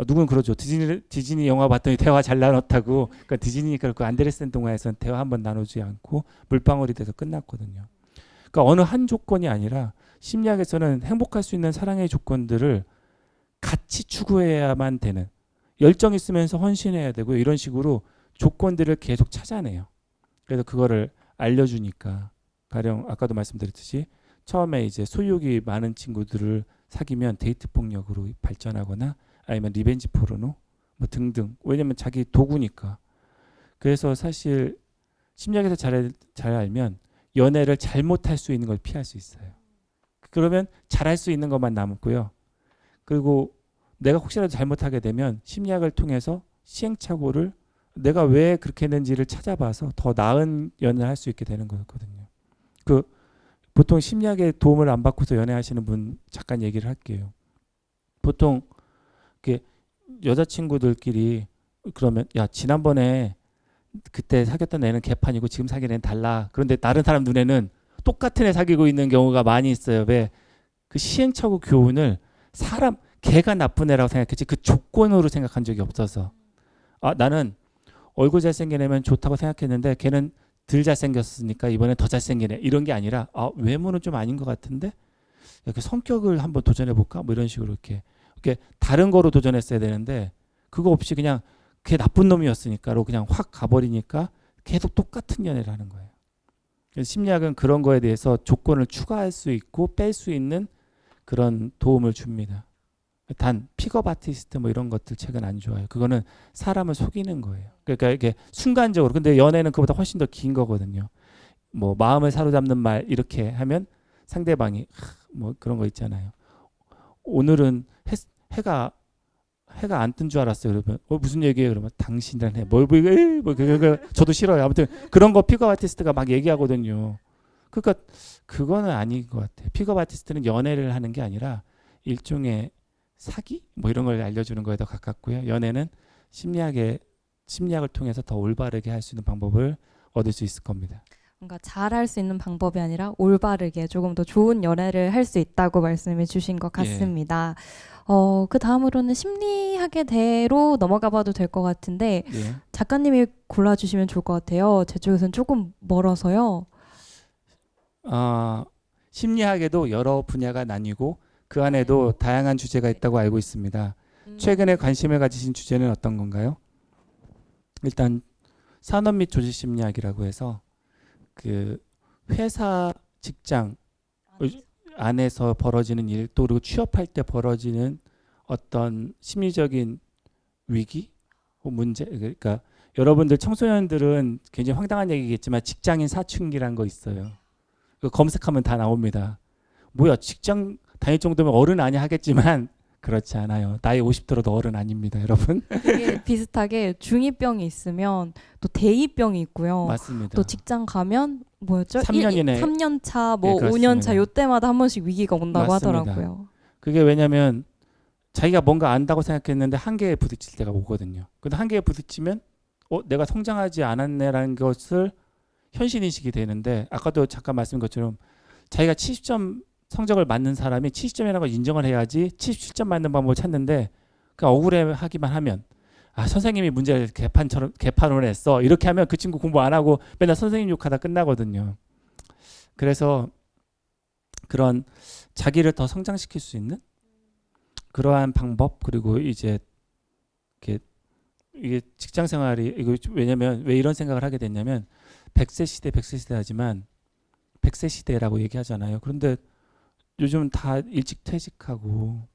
B: 누군 그러죠. 디즈니 영화 봤더니 대화 잘 나눴다고. 그러니까 디즈니니까 그 안데르센 동화에서는 대화 한번 나누지 않고 물방울이 돼서 끝났거든요. 그러니까 어느 한 조건이 아니라 심리학에서는 행복할 수 있는 사랑의 조건들을 같이 추구해야만 되는, 열정 있으면서 헌신해야 되고 이런 식으로 조건들을 계속 찾아내요. 그래서 그거를 알려주니까 가령 아까도 말씀드렸듯이 처음에 이제 소유욕이 많은 친구들을 사귀면 데이트 폭력으로 발전하거나 아니면 리벤지 포르노 뭐 등등. 왜냐면 자기 도구니까. 그래서 사실 심리학에서 잘 알면 연애를 잘못할 수 있는 걸 피할 수 있어요. 그러면 잘할 수 있는 것만 남고요. 그리고 내가 혹시라도 잘못하게 되면 심리학을 통해서 시행착오를 내가 왜 그렇게 했는지를 찾아봐서 더 나은 연애를 할 수 있게 되는 거거든요. 보통 심리학의 도움을 안 받고서 연애하시는 분 잠깐 얘기를 할게요. 보통 이렇게 여자친구들끼리 그러면 야 지난번에 그때 사귀었던 애는 개판이고 지금 사귀는 애는 달라. 그런데 다른 사람 눈에는 똑같은 애 사귀고 있는 경우가 많이 있어요. 왜? 그 시행착오 교훈을 걔가 나쁜 애라고 생각했지 그 조건으로 생각한 적이 없어서. 나는 얼굴 잘생긴 애면 좋다고 생각했는데 걔는 덜 잘생겼으니까 이번엔 더 잘생긴 애. 이런 게 아니라 외모는 좀 아닌 것 같은데 그 성격을 한번 도전해볼까? 뭐 이런 식으로 이렇게 다른 거로 도전했어야 되는데 그거 없이 그냥 걔 나쁜 놈이었으니까로 그냥 확 가버리니까 계속 똑같은 연애를 하는 거예요. 그래서 심리학은 그런 거에 대해서 조건을 추가할 수 있고 뺄 수 있는 그런 도움을 줍니다. 단 픽업 아티스트 뭐 이런 것들 책은 안 좋아요. 그거는 사람을 속이는 거예요. 그러니까 이게 순간적으로. 근데 연애는 그보다 훨씬 더 긴 거거든요. 뭐 마음을 사로잡는 말 이렇게 하면 상대방이 뭐 그런 거 있잖아요. 오늘은 해가 안 뜬 줄 알았어요. 그러면 무슨 얘기예요? 그러면 당신이란 해. 저도 싫어요. 아무튼 그런 거 픽업 아티스트가 막 얘기하거든요. 그러니까 그거는 아닌 것 같아요. 픽업 아티스트는 연애를 하는 게 아니라 일종의 사기? 뭐 이런 걸 알려주는 거에 더 가깝고요. 연애는 심리학을 통해서 더 올바르게 할 수 있는 방법을 얻을 수 있을 겁니다.
A: 뭔가 잘할 수 있는 방법이 아니라 올바르게 조금 더 좋은 연애를 할 수 있다고 말씀해 주신 것 같습니다. 그 다음으로는 심리학의 대로 넘어가 봐도 될 것 같은데
B: 예.
A: 작가님이 골라주시면 좋을 것 같아요. 제 쪽에서는 조금 멀어서요.
B: 심리학에도 여러 분야가 나뉘고 그 안에도 다양한 주제가 있다고 알고 있습니다. 최근에 관심을 가지신 주제는 어떤 건가요? 일단 산업 및 조직 심리학이라고 해서 그 회사 직장 안에서 벌어지는 일, 또 그리고 취업할 때 벌어지는 어떤 심리적인 위기, 문제, 그러니까 여러분들 청소년들은 굉장히 황당한 얘기겠지만 직장인 사춘기란 거 있어요. 그거 검색하면 다 나옵니다. 뭐야, 직장 다닐 정도면 어른 아니야 하겠지만 그렇지 않아요. 나이 50 들어도 어른 아닙니다, 여러분.
A: 되게 비슷하게 중2병이 있으면 또 대2병이 있고요.
B: 맞습니다.
A: 또 직장 가면 뭐였죠?
B: 3년 이내.
A: 3년 차, 뭐
B: 네, 그렇습니다.
A: 5년 차 요때마다 한 번씩 위기가 온다고
B: 맞습니다.
A: 하더라고요.
B: 그게 왜냐면 자기가 뭔가 안다고 생각했는데 한계에 부딪힐 때가 오거든요. 근데 한계에 부딪히면 내가 성장하지 않았네라는 것을 현실인식이 되는데, 아까도 잠깐 말씀드린 것처럼 자기가 70점 성적을 맞는 사람이 70점이라는 걸 인정을 해야지 77점 맞는 방법을 찾는데, 그 억울해하기만 하면 선생님이 문제를 개판으로 냈어 이렇게 하면 그 친구 공부 안 하고 맨날 선생님 욕하다 끝나거든요. 그래서 그런 자기를 더 성장시킬 수 있는 그러한 방법, 그리고 이제 이게 직장 생활이 이거 왜냐면 왜 이런 생각을 하게 됐냐면 100세 시대 하지만 100세 시대라고 얘기하잖아요. 그런데 요즘 다 일찍 퇴직하고,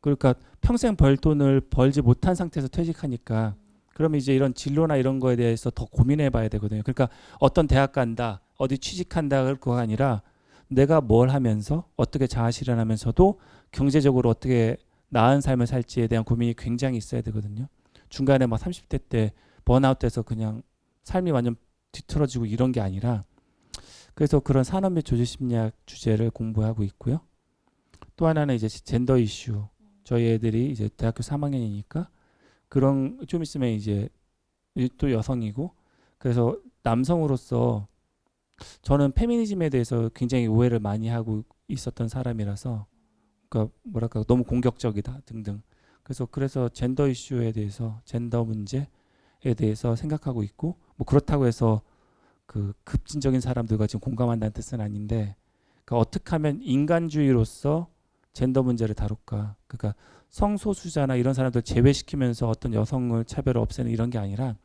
B: 그러니까 평생 벌 돈을 벌지 못한 상태에서 퇴직하니까, 그러면 이제 이런 진로나 이런 거에 대해서 더 고민해 봐야 되거든요. 그러니까 어떤 대학 간다, 어디 취직한다 그거가 아니라 내가 뭘 하면서 어떻게 자아 실현하면서도 경제적으로 어떻게 나은 삶을 살지에 대한 고민이 굉장히 있어야 되거든요. 중간에 막 30대 때 번아웃돼서 그냥 삶이 완전 뒤틀어지고 이런 게 아니라, 그래서 그런 산업 및 조직 심리학 주제를 공부하고 있고요. 또 하나는 이제 젠더 이슈. 저희 애들이 이제 대학교 3학년이니까 그런 좀 있으면 이제 또 여성이고, 그래서 남성으로서 저는 페미니즘에 대해서 굉장히 오해를 많이 하고 있었던 사람이라서, 그러니까 뭐랄까 너무 공격적이다 등등. 그래서 젠더 이슈에 대해서, 젠더 문제에 대해서 생각하고 있고, 뭐 그렇다고 해서 그 급진적인 사람들과 지금 공감한다는 뜻은 아닌데, 그러니까 어떻게 하면 인간주의로서 젠더 문제를 다룰까. 그러니까 성소수자나 이런 사람들 제외시키면서 어떤 여성을 차별을 없애는 이런 게 아니라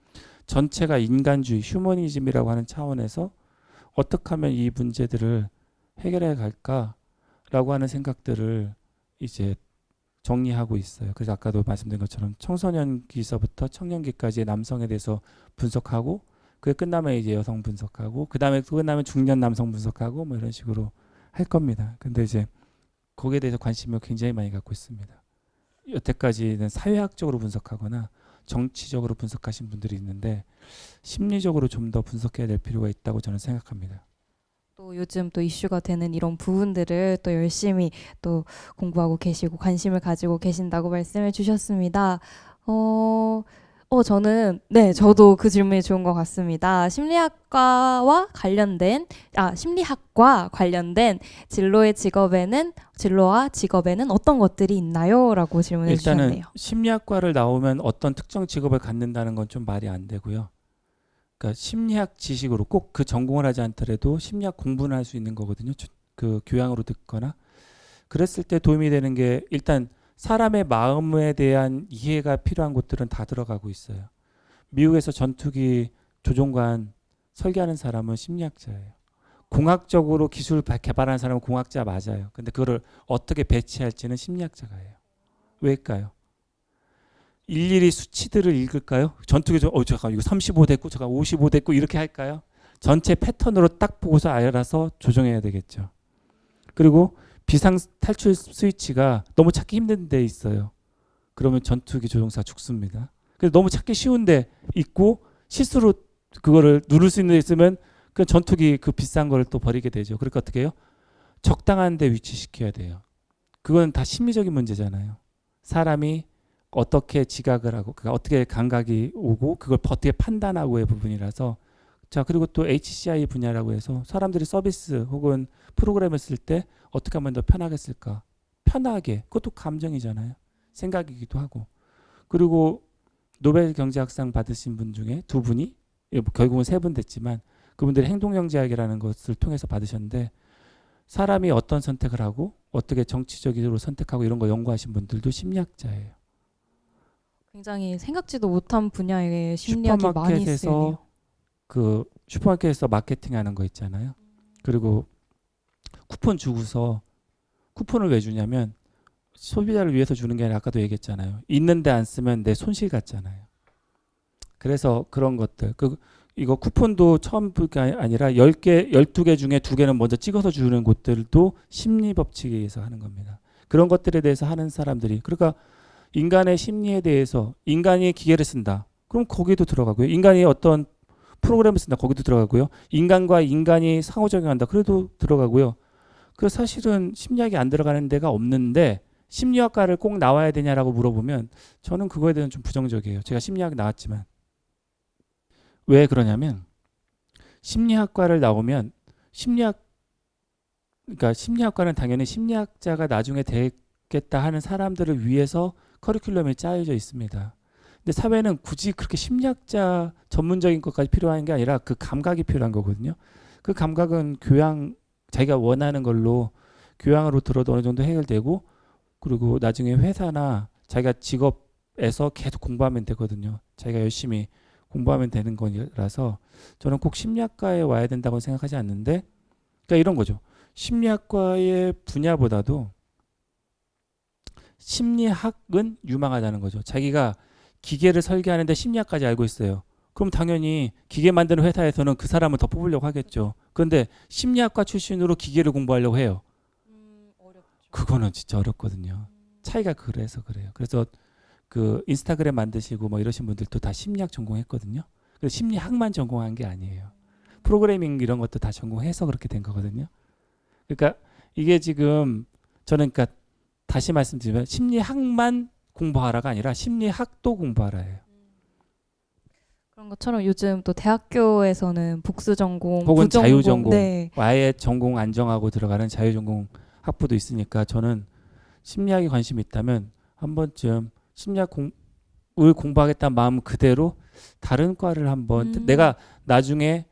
B: 전체가 인간주의, 휴머니즘이라고 하는 차원에서 어떻게 하면 이 문제들을 해결해 갈까라고 하는 생각들을 이제 정리하고 있어요. 그래서 아까도 말씀드린 것처럼 청소년기서부터 청년기까지의 남성에 대해서 분석하고, 그게 끝나면 이제 여성 분석하고, 그 다음에 끝나면 중년 남성 분석하고, 뭐 이런 식으로 할 겁니다. 근데 이제 거기에 대해서 관심을 굉장히 많이 갖고 있습니다. 여태까지는 사회학적으로 분석하거나 정치적으로 분석하신 분들이 있는데, 심리적으로 좀 더 분석해야 될 필요가 있다고 저는 생각합니다.
A: 또 요즘 또 이슈가 되는 이런 부분들을 또 열심히 또 공부하고 계시고 관심을 가지고 계신다고 말씀해 주셨습니다. 저도 그 질문이 좋은 것 같습니다. 심리학과 관련된 진로와 직업에는 어떤 것들이 있나요? 라고 질문해
B: 일단은
A: 주셨네요.
B: 심리학과를 나오면 어떤 특정 직업을 갖는다는 건 좀 말이 안 되고요. 그러니까 심리학 지식으로 꼭 그 전공을 하지 않더라도 심리학 공부는 할 수 있는 거거든요. 그 교양으로 듣거나. 그랬을 때 도움이 되는 게, 일단 사람의 마음에 대한 이해가 필요한 곳들은 다 들어가고 있어요. 미국에서 전투기 조종관 설계하는 사람은 심리학자예요. 공학적으로 기술 개발하는 사람은 공학자 맞아요. 근데 그거를 어떻게 배치할지는 심리학자가 해요. 왜일까요? 일일이 수치들을 읽을까요? 전투기 잠깐 이거 35 됐고 잠깐 55 됐고 이렇게 할까요? 전체 패턴으로 딱 보고서 알아서 조정해야 되겠죠. 그리고 비상 탈출 스위치가 너무 찾기 힘든 데 있어요. 그러면 전투기 조종사 죽습니다. 그래서 너무 찾기 쉬운데 있고 실수로 그거를 누를 수 있는 데 있으면 그 전투기 그 비싼 거를 또 버리게 되죠. 그러니까 어떻게 해요? 적당한 데 위치시켜야 돼요. 그건 다 심리적인 문제잖아요. 사람이 어떻게 지각을 하고, 그러니까 어떻게 감각이 오고 그걸 어떻게 판단하고의 부분이라서. 자, 그리고 또 HCI 분야라고 해서 사람들이 서비스 혹은 프로그램을 쓸 때 어떻게 하면 더 편하게 쓸까? 편하게. 그것도 감정이잖아요. 생각이기도 하고. 그리고 노벨 경제학상 받으신 분 중에 두 분이, 결국은 세 분 됐지만, 그분들이 행동영재학이라는 것을 통해서 받으셨는데 사람이 어떤 선택을 하고 어떻게 정치적으로 선택하고 이런 거 연구하신 분들도 심리학자예요.
A: 굉장히 생각지도 못한 분야의 심리학이 많이 쓰이네요.
B: 그 슈퍼마켓에서 마케팅하는 거 있잖아요. 그리고 쿠폰 주고서 쿠폰을 왜 주냐면 소비자를 위해서 주는 게 아니라 아까도 얘기했잖아요. 있는데 안 쓰면 내 손실 같잖아요. 그래서 그런 것들 이거 쿠폰도 처음부가 아니라 10개, 12개 중에 2개는 먼저 찍어서 주는 곳들도 심리 법칙에 의해서 하는 겁니다. 그런 것들에 대해서 하는 사람들이 그러니까 인간의 심리에 대해서 인간이 기계를 쓴다. 그럼 거기도 들어가고요. 인간이 어떤 프로그램을 쓴다. 거기도 들어가고요. 인간과 인간이 상호작용한다. 그래도 들어가고요. 그 사실은 심리학이 안 들어가는 데가 없는데 심리학과를 꼭 나와야 되냐라고 물어보면 저는 그거에 대해서는 좀 부정적이에요. 제가 심리학 나왔지만 왜 그러냐면 심리학과를 나오면 그러니까 심리학과는 당연히 심리학자가 나중에 되겠다 하는 사람들을 위해서 커리큘럼이 짜여져 있습니다. 근데 사회는 굳이 그렇게 심리학자 전문적인 것까지 필요한 게 아니라 그 감각이 필요한 거거든요. 그 감각은 교양 자기가 원하는 걸로 교양으로 들어도 어느 정도 해결되고 그리고 나중에 회사나 자기가 직업에서 계속 공부하면 되거든요. 자기가 열심히 공부하면 되는 거라서 저는 꼭 심리학과에 와야 된다고 생각하지 않는데 그러니까 이런 거죠. 심리학과의 분야보다도 심리학은 유망하다는 거죠. 자기가 기계를 설계하는데 심리학까지 알고 있어요. 그럼 당연히 기계 만드는 회사에서는 그 사람을 더 뽑으려고 하겠죠. 그런데 심리학과 출신으로 기계를 공부하려고 해요.
A: 어렵죠.
B: 그거는 진짜 어렵거든요. 차이가 그래서 그래요. 그래서 그 인스타그램 만드시고 뭐 이러신 분들도 다 심리학 전공했거든요. 그래서 심리학만 전공한 게 아니에요. 프로그래밍 이런 것도 다 전공해서 그렇게 된 거거든요. 그러니까 이게 지금 저는 그러니까 다시 말씀드리면 심리학만 공부하라가 아니라 심리학도 공부하라예요.
A: 그런 것처럼 요즘 또 대학교에서는 복수 전공,
B: 혹은
A: 부전공,
B: 자유 전공,
A: 네.
B: 아예 전공 안 정하고 들어가는 자유 전공 학부도 있으니까 저는 심리학에 관심이 있다면 한 번쯤 심리학을 공부하겠다는 마음 그대로 다른 과를 한번 내가 나중에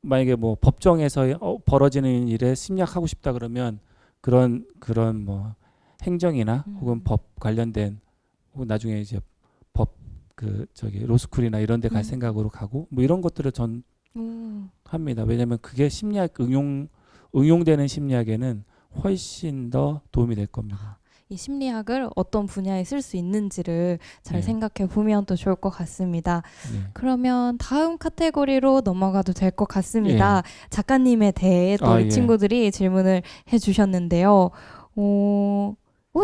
B: 만약에 뭐 법정에서 벌어지는 일에 심리학 하고 싶다 그러면 그런 뭐 행정이나 혹은 법 관련된 혹은 나중에 이제 법 로스쿨이나 이런 데 갈 생각으로 가고 뭐 이런 것들을 전 합니다. 왜냐면 그게 심리학 응용되는 심리학에는 훨씬 더 도움이 될 겁니다.
A: 이 심리학을 어떤 분야에 쓸 수 있는지를 잘
B: 네.
A: 생각해 보면 또 좋을 것 같습니다.
B: 네.
A: 그러면 다음 카테고리로 넘어가도 될 것 같습니다.
B: 예.
A: 작가님에 대해 또 이
B: 예.
A: 친구들이 질문을 해주셨는데요.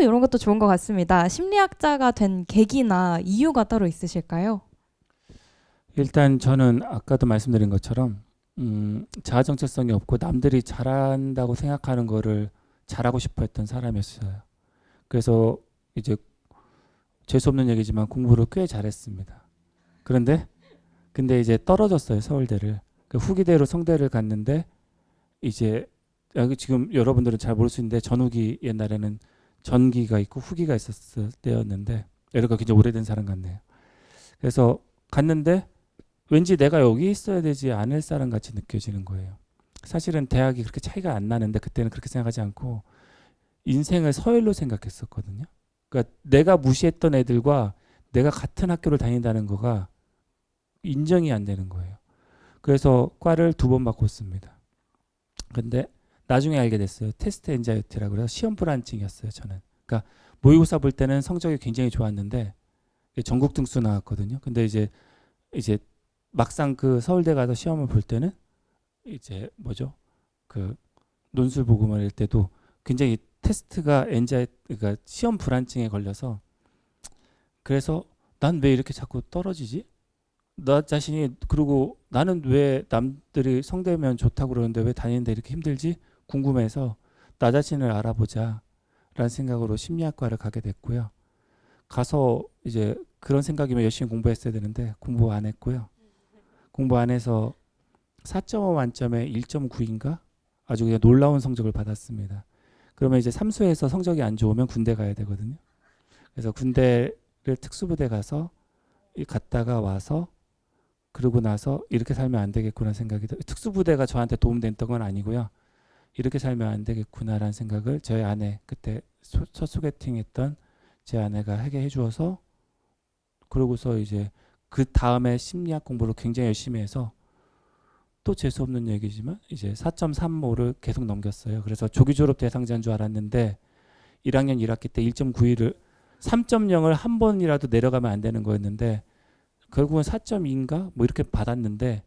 A: 이런 것도 좋은 것 같습니다. 심리학자가 된 계기나 이유가 따로 있으실까요?
B: 일단 저는 아까도 말씀드린 것처럼 자아 정체성이 없고 남들이 잘한다고 생각하는 거를 잘하고 싶어 했던 사람이었어요. 그래서 이제 재수 없는 얘기지만 공부를 꽤 잘했습니다. 근데 이제 떨어졌어요. 서울대를. 그 후기대로 성대를 갔는데 이제 여기 지금 여러분들은 잘 모를 수 있는데 전후기 옛날에는 전기가 있고 후기가 있었을 때였는데 여기가 굉장히 오래된 사람 같네요. 그래서 갔는데 왠지 내가 여기 있어야 되지 않을 사람 같이 느껴지는 거예요. 사실은 대학이 그렇게 차이가 안 나는데 그때는 그렇게 생각하지 않고 인생을 서열로 생각했었거든요. 그러니까 내가 무시했던 애들과 내가 같은 학교를 다닌다는 거가 인정이 안 되는 거예요. 그래서 과를 2번 바꿨습니다. 근데 나중에 알게 됐어요. 테스트 엔자이티라고 해서 시험 불안증이었어요. 저는. 그러니까 모의고사 볼 때는 성적이 굉장히 좋았는데 전국 등수 나왔거든요. 근데 이제 막상 그 서울대 가서 시험을 볼 때는 이제 그 논술 보고 말할 때도 굉장히 테스트가 그러니까 시험 불안증에 걸려서 그래서 난 왜 이렇게 자꾸 떨어지지? 나 자신이 그리고 나는 왜 남들이 성대면 좋다고 그러는데 왜 다니는데 이렇게 힘들지? 궁금해서 나 자신을 알아보자 라는 생각으로 심리학과를 가게 됐고요. 가서 이제 그런 생각이면 열심히 공부했어야 되는데 공부 안 했고요. 공부 안 해서 4.5 만점에 1.9인가? 아주 그냥 놀라운 성적을 받았습니다. 그러면 이제 삼수에서 성적이 안 좋으면 군대 가야 되거든요. 그래서 군대를 특수부대 가서 갔다가 와서 그러고 나서 이렇게 살면 안 되겠구나 생각이 특수부대가 저한테 도움됐던 건 아니고요. 이렇게 살면 안 되겠구나라는 생각을 저희 아내 그때 첫 소개팅했던 제 아내가 하게 해주어서 그러고서 이제 그 다음에 심리학 공부를 굉장히 열심히 해서 또 재수 없는 얘기지만 이제 4.35를 계속 넘겼어요. 그래서 조기 졸업 대상자인 줄 알았는데 1학년 1학기 때 1.91을 3.0을 한 번이라도 내려가면 안 되는 거였는데 결국은 4.2인가 뭐 이렇게 받았는데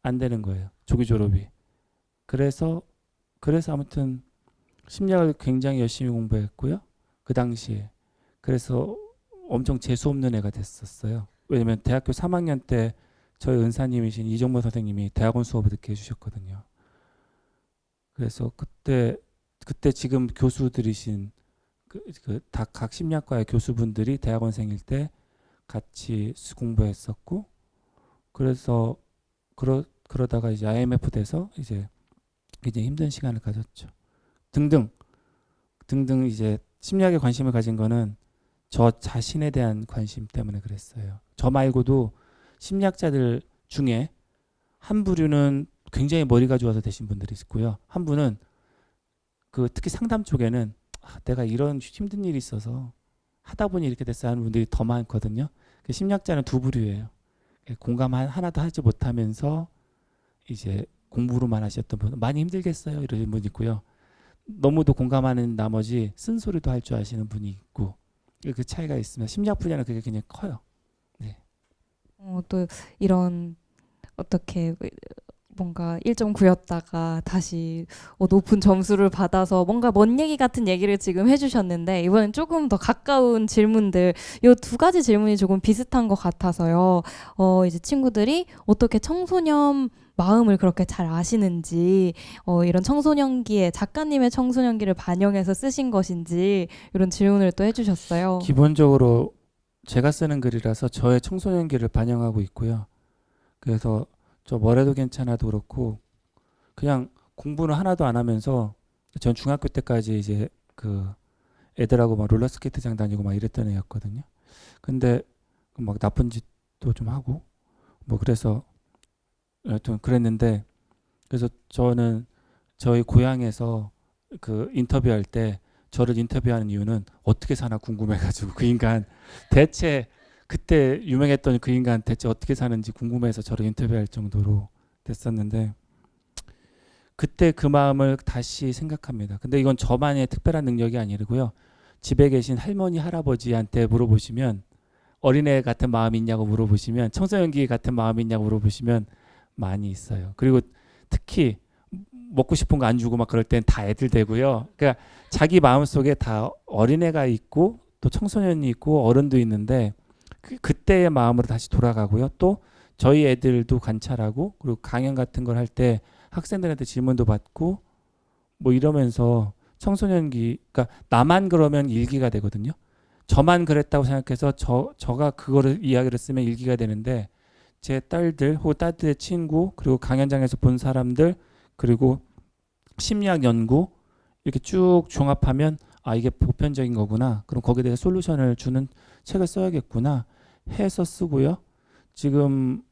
B: 안 되는 거예요. 조기 졸업이. 그래서 아무튼 심리학을 굉장히 열심히 공부했고요. 그 당시에. 그래서 엄청 재수 없는 애가 됐었어요. 왜냐면 대학교 3학년 때 저희 은사님이신 이정모 선생님이 대학원 수업을 듣게 해주셨거든요. 그래서 그때 지금 교수들이신 각 심리학과의 교수분들이 대학원생일 때 같이 공부했었고 그래서 그러다가 이제 IMF 돼서 이제 굉장히 힘든 시간을 가졌죠. 등등 이제 심리학에 관심을 가진 거는 저 자신에 대한 관심 때문에 그랬어요. 저 말고도 심리학자들 중에 한 부류는 굉장히 머리가 좋아서 되신 분들이 있고요. 한 분은 특히 상담 쪽에는 내가 이런 힘든 일이 있어서 하다 보니 이렇게 됐어 하는 분들이 더 많거든요. 심리학자는 두 부류예요. 공감 하나도 하지 못하면서 이제 공부로만 하셨던 분 많이 힘들겠어요 이러신 분 있고요. 너무도 공감하는 나머지 쓴소리도 할 줄 아시는 분이 있고 그 차이가 있습니다. 심리학 분야는 그게 굉장히 커요. 네.
A: 또 이런 어떻게 뭔가 1.9였다가 다시 높은 점수를 받아서 뭔가 먼 얘기 같은 얘기를 지금 해주셨는데 이번엔 조금 더 가까운 질문들 이 두 가지 질문이 조금 비슷한 것 같아서요. 이제 친구들이 어떻게 청소년 마음을 그렇게 잘 아시는지 이런 청소년기에 작가님의 청소년기를 반영해서 쓰신 것인지 이런 질문을 또 해주셨어요.
B: 기본적으로 제가 쓰는 글이라서 저의 청소년기를 반영하고 있고요. 그래서 저 뭐래도 괜찮아도 그렇고 그냥 공부는 하나도 안 하면서 전 중학교 때까지 이제 애들하고 막 롤러스케이트장 다니고 막 이랬던 애였거든요. 근데 막 나쁜 짓도 좀 하고 뭐 그래서 여튼 그랬는데 그래서 저는 저희 고향에서 인터뷰할 때 저를 인터뷰하는 이유는 어떻게 사나 궁금해가지고 그 인간 대체 그때 유명했던 그 인간 대체 어떻게 사는지 궁금해서 저를 인터뷰할 정도로 됐었는데 그때 그 마음을 다시 생각합니다. 근데 이건 저만의 특별한 능력이 아니고요. 집에 계신 할머니 할아버지한테 물어보시면 어린애 같은 마음이 있냐고 물어보시면 청소년기 같은 마음이 있냐고 물어보시면 많이 있어요. 그리고 특히 먹고 싶은 거 안 주고 막 그럴 땐 다 애들 되고요. 그러니까 자기 마음속에 다 어린애가 있고 또 청소년이 있고 어른도 있는데 그때의 마음으로 다시 돌아가고요. 또 저희 애들도 관찰하고 그리고 강연 같은 걸 할 때 학생들한테 질문도 받고 뭐 이러면서 청소년기 그러니까 나만 그러면 일기가 되거든요. 저만 그랬다고 생각해서 저가 그거를 이야기를 쓰면 일기가 되는데 제 딸들 혹은 딸들의 친구 그리고 강연장에서 본 사람들 그리고 심리학 연구 이렇게 쭉 종합하면 이게 보편적인 거구나. 그럼 거기에 대해 솔루션을 주는 책을 써야겠구나 해서 쓰고요. 지금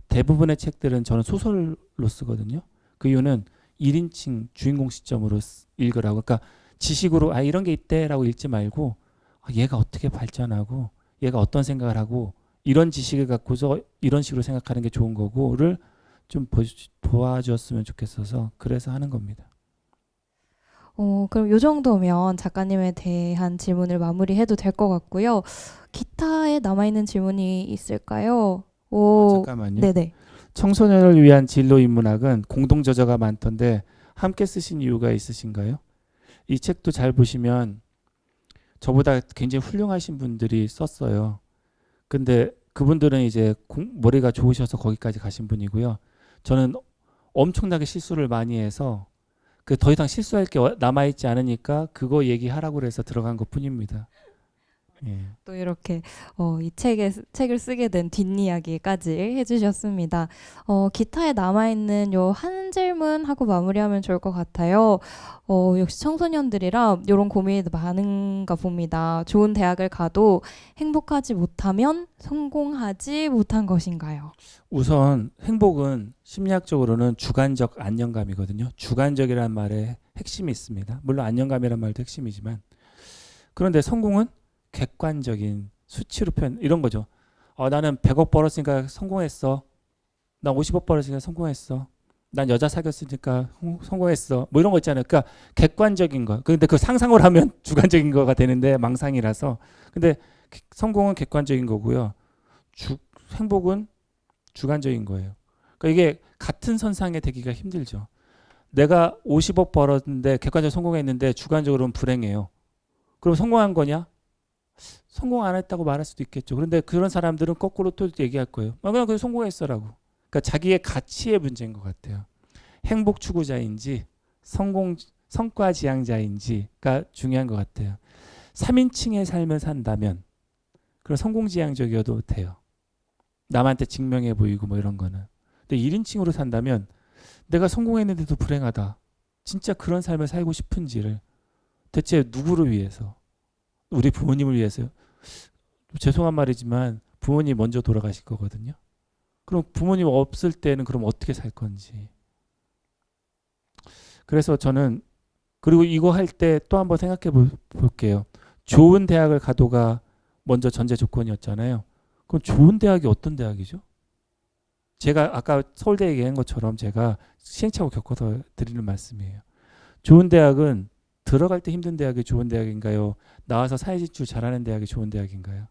B: 대부분의 책들은 저는 소설로 쓰거든요. 그 이유는 1인칭 주인공 시점으로 읽으라고. 그러니까 지식으로 이런 게 있대라고 읽지 말고 얘가 어떻게 발전하고 얘가 어떤 생각을 하고 이런 지식을 갖고서 이런 식으로 생각하는 게 좋은 거고를 좀 도와줬으면 좋겠어서 그래서 하는 겁니다.
A: 그럼 이 정도면 작가님에 대한 질문을 마무리해도 될 것 같고요. 기타에 남아있는 질문이 있을까요?
B: 잠깐만요.
A: 네네.
B: 청소년을 위한 진로 인문학은 공동 저자가 많던데 함께 쓰신 이유가 있으신가요? 이 책도 잘 보시면 저보다 굉장히 훌륭하신 분들이 썼어요. 근데 그분들은 이제 머리가 좋으셔서 거기까지 가신 분이고요. 저는 엄청나게 실수를 많이 해서 더 이상 실수할 게 남아있지 않으니까 그거 얘기하라고 해서 들어간 것 뿐입니다. 예.
A: 또 이렇게 이 책을 쓰게 된 뒷이야기까지 해주셨습니다. 기타에 남아있는 요 한 질문 하고 마무리하면 좋을 것 같아요. 역시 청소년들이라 이런 고민이 많은가 봅니다. 좋은 대학을 가도 행복하지 못하면 성공하지 못한 것인가요?
B: 우선 행복은 심리학적으로는 주관적 안정감이거든요. 주관적이라는 말에 핵심이 있습니다. 물론 안정감이라는 말도 핵심이지만, 그런데 성공은 객관적인 수치로 표현, 이런 거죠. 나는 100억 벌었으니까 성공했어. 난 50억 벌었으니까 성공했어. 난 여자 사귀었으니까 성공했어. 뭐 이런 거 있잖아요. 그러니까 객관적인 거. 근데 그 상상을 하면 주관적인 거가 되는데 망상이라서. 근데 성공은 객관적인 거고요. 행복은 주관적인 거예요. 그러니까 이게 같은 선상에 되기가 힘들죠. 내가 50억 벌었는데 객관적으로 성공했는데 주관적으로는 불행해요. 그럼 성공한 거냐? 성공 안 했다고 말할 수도 있겠죠. 그런데 그런 사람들은 거꾸로 또 얘기할 거예요. 그냥 성공했어라고. 그러니까 자기의 가치의 문제인 것 같아요. 행복 추구자인지 성과 지향자인지가 중요한 것 같아요. 3인칭의 삶을 산다면 그런 성공지향적이어도 돼요. 남한테 증명해 보이고 뭐 이런 거는. 근데 1인칭으로 산다면 내가 성공했는데도 불행하다. 진짜 그런 삶을 살고 싶은지를 대체 누구를 위해서? 우리 부모님을 위해서요. 죄송한 말이지만 부모님 먼저 돌아가실 거거든요. 그럼 부모님 없을 때는 그럼 어떻게 살 건지. 그래서 저는 그리고 이거 할 때 또 한번 생각해 볼게요. 좋은 대학을 가도가 먼저 전제 조건이었잖아요. 그럼 좋은 대학이 어떤 대학이죠? 제가 아까 서울대 얘기한 것처럼 제가 시행착오 겪어서 드리는 말씀이에요. 좋은 대학은 들어갈 때 힘든 대학이 좋은 대학인가요? 나와서 사회 진출 잘하는 대학이 좋은 대학인가요?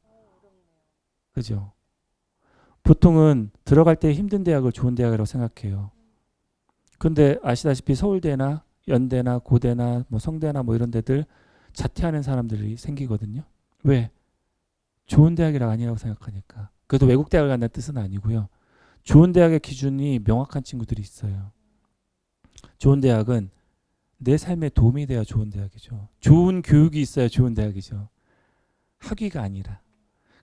B: 그죠? 보통은 들어갈 때 힘든 대학을 좋은 대학이라고 생각해요. 근데 아시다시피 서울대나 연대나 고대나 뭐 성대나 뭐 이런 데들 자퇴하는 사람들이 생기거든요. 왜? 좋은 대학이라 아니라고 생각하니까. 그래도 외국 대학을 간다는 뜻은 아니고요. 좋은 대학의 기준이 명확한 친구들이 있어요. 좋은 대학은 내 삶에 도움이 돼야 좋은 대학이죠. 좋은 교육이 있어야 좋은 대학이죠. 학위가 아니라.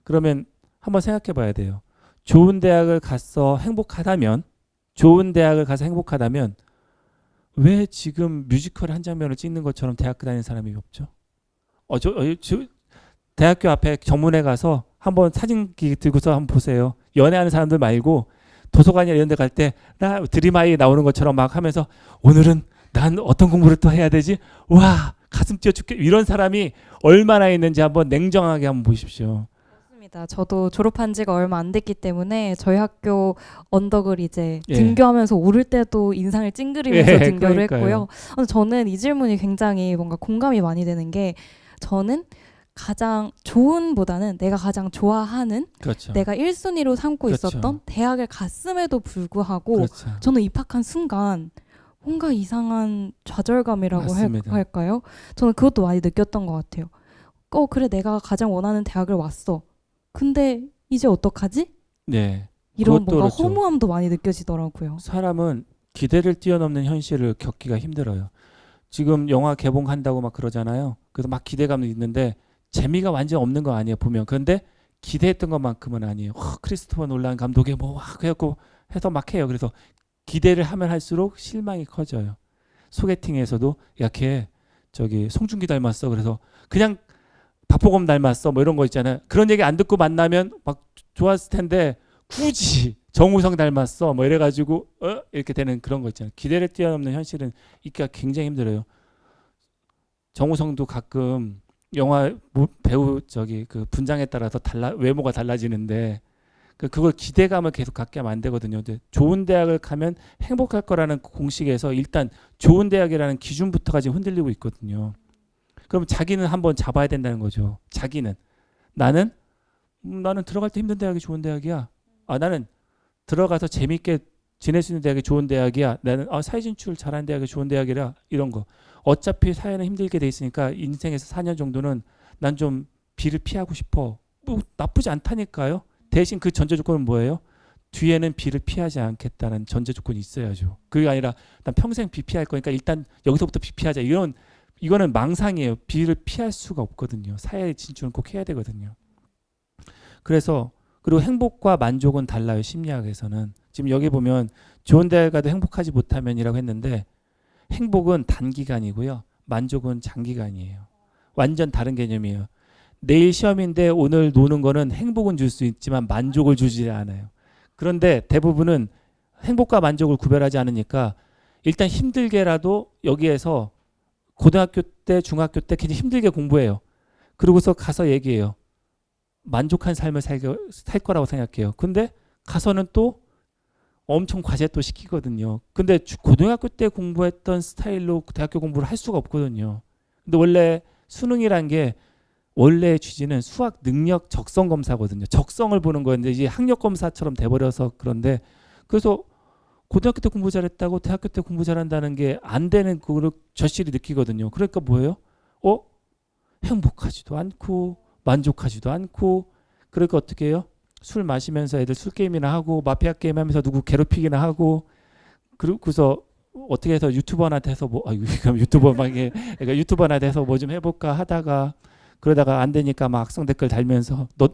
B: 그러면 한번 생각해 봐야 돼요. 좋은 대학을 가서 행복하다면 왜 지금 뮤지컬 한 장면을 찍는 것처럼 대학교 다니는 사람이 없죠? 대학교 앞에 정문에 가서 한번 사진기 들고서 한번 보세요. 연애하는 사람들 말고 도서관이나 이런 데 갈 때 드림아이 나오는 것처럼 막 하면서 오늘은 난 어떤 공부를 또 해야 되지? 와 가슴 뛰어 죽게 이런 사람이 얼마나 있는지 한번 냉정하게 한번 보십시오.
A: 맞습니다. 저도 졸업한 지가 얼마 안 됐기 때문에 저희 학교 언덕을 이제
B: 예.
A: 등교하면서 오를 때도 인상을 찡그리면서
B: 예,
A: 등교를
B: 그러니까요.
A: 했고요. 저는 이 질문이 굉장히 뭔가 공감이 많이 되는 게 저는 가장 좋은보다는 내가 가장 좋아하는
B: 그렇죠.
A: 내가 1순위로 삼고
B: 그렇죠.
A: 있었던 대학을 갔음에도 불구하고
B: 그렇죠.
A: 저는 입학한 순간 뭔가 이상한 좌절감이라고
B: 맞습니다.
A: 할까요? 저는 그것도 많이 느꼈던 것 같아요. 그래 내가 가장 원하는 대학을 왔어. 근데 이제 어떡하지?
B: 네.
A: 이런
B: 그것도
A: 뭔가
B: 그렇죠.
A: 허무함도 많이 느껴지더라고요.
B: 사람은 기대를 뛰어넘는 현실을 겪기가 힘들어요. 지금 영화 개봉한다고 막 그러잖아요. 그래서 막 기대감이 있는데 재미가 완전 없는 거 아니에요 보면. 그런데 기대했던 것만큼은 아니에요. 크리스토퍼 놀란 감독의 뭐 그래갖고 해서 막 해요. 그래서 기대를 하면 할수록 실망이 커져요. 소개팅에서도 야 걔 저기 송중기 닮았어. 그래서 그냥 박보검 닮았어. 뭐 이런 거 있잖아요. 그런 얘기 안 듣고 만나면 막 좋았을 텐데 굳이 정우성 닮았어. 뭐 이래가지고 이렇게 되는 그런 거 있잖아요. 기대를 뛰어넘는 현실은 있기가 굉장히 힘들어요. 정우성도 가끔 영화 배우 그 분장에 따라서 외모가 달라지는데 그걸 기대감을 계속 갖게 하면 안 되거든요. 근데 좋은 대학을 가면 행복할 거라는 공식에서 일단 좋은 대학이라는 기준부터가 지금 흔들리고 있거든요. 그럼 자기는 한번 잡아야 된다는 거죠. 자기는 나는 들어갈 때 힘든 대학이 좋은 대학이야. 나는 들어가서 재밌게 지낼 수 있는 대학이 좋은 대학이야. 나는 사회 진출 잘하는 대학이 좋은 대학이라 이런 거. 어차피 사회는 힘들게 돼 있으니까 인생에서 4년 정도는 난 좀 비를 피하고 싶어. 뭐 나쁘지 않다니까요. 대신 그 전제 조건은 뭐예요? 뒤에는 비를 피하지 않겠다는 전제 조건이 있어야죠. 그게 아니라 난 평생 비 피할 거니까 일단 여기서부터 비 피하자. 이런 이거는 망상이에요. 비를 피할 수가 없거든요. 사회 진출은 꼭 해야 되거든요. 그래서 그리고 행복과 만족은 달라요. 심리학에서는. 지금 여기 보면 좋은 데 가도 행복하지 못하면이라고 했는데 행복은 단기간이고요. 만족은 장기간이에요. 완전 다른 개념이에요. 내일 시험인데 오늘 노는 거는 행복은 줄 수 있지만 만족을 주지 않아요. 그런데 대부분은 행복과 만족을 구별하지 않으니까 일단 힘들게라도 여기에서 고등학교 때, 중학교 때 굉장히 힘들게 공부해요. 그러고서 가서 얘기해요. 만족한 삶을 살 거라고 생각해요. 근데 가서는 또 엄청 과제 또 시키거든요. 근데 고등학교 때 공부했던 스타일로 대학교 공부를 할 수가 없거든요. 근데 원래 수능이란 게 원래의 취지는 수학 능력 적성 검사거든요. 적성을 보는 거였는데 이제 학력 검사처럼 돼버려서 그런데 그래서 고등학교 때 공부 잘했다고 대학교 때 공부 잘한다는 게 안 되는 그걸 절실히 느끼거든요. 그러니까 뭐예요? 행복하지도 않고 만족하지도 않고 그러니까 어떻게 해요? 술 마시면서 애들 술 게임이나 하고 마피아 게임 하면서 누구 괴롭히기나 하고 그러고서 어떻게 해서 유튜버한테 해서 그러니까 유튜버한테 해서 뭐 좀 해볼까 하다가 그러다가 안 되니까 막 악성 댓글 달면서 너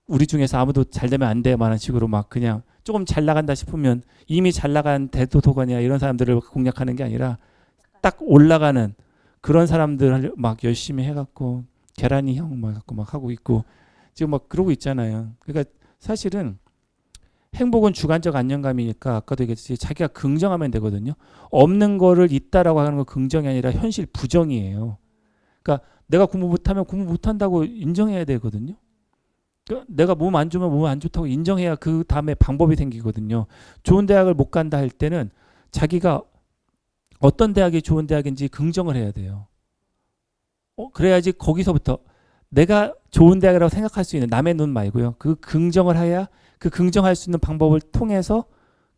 B: 우리 중에서 아무도 잘 되면 안 돼 많은 식으로 막 그냥 조금 잘 나간다 싶으면 이미 잘 나간 대도서관이나 이런 사람들을 공략하는 게 아니라 딱 올라가는 그런 사람들 막 열심히 해갖고 계란이 형 막 갖고 막 하고 있고 지금 막 그러고 있잖아요. 그러니까 사실은 행복은 주관적 안정감이니까 아까도 얘기했듯이 자기가 긍정하면 되거든요. 없는 거를 있다라고 하는 건 긍정이 아니라 현실 부정이에요. 그러니까 내가 공부 못하면 공부 못한다고 인정해야 되거든요. 그러니까 내가 몸 안 좋으면 몸 안 좋다고 인정해야 그 다음에 방법이 생기거든요. 좋은 대학을 못 간다 할 때는 자기가 어떤 대학이 좋은 대학인지 긍정을 해야 돼요. 그래야지 거기서부터 내가 좋은 대학이라고 생각할 수 있는 남의 눈 말고요. 그 긍정을 해야 그 긍정할 수 있는 방법을 통해서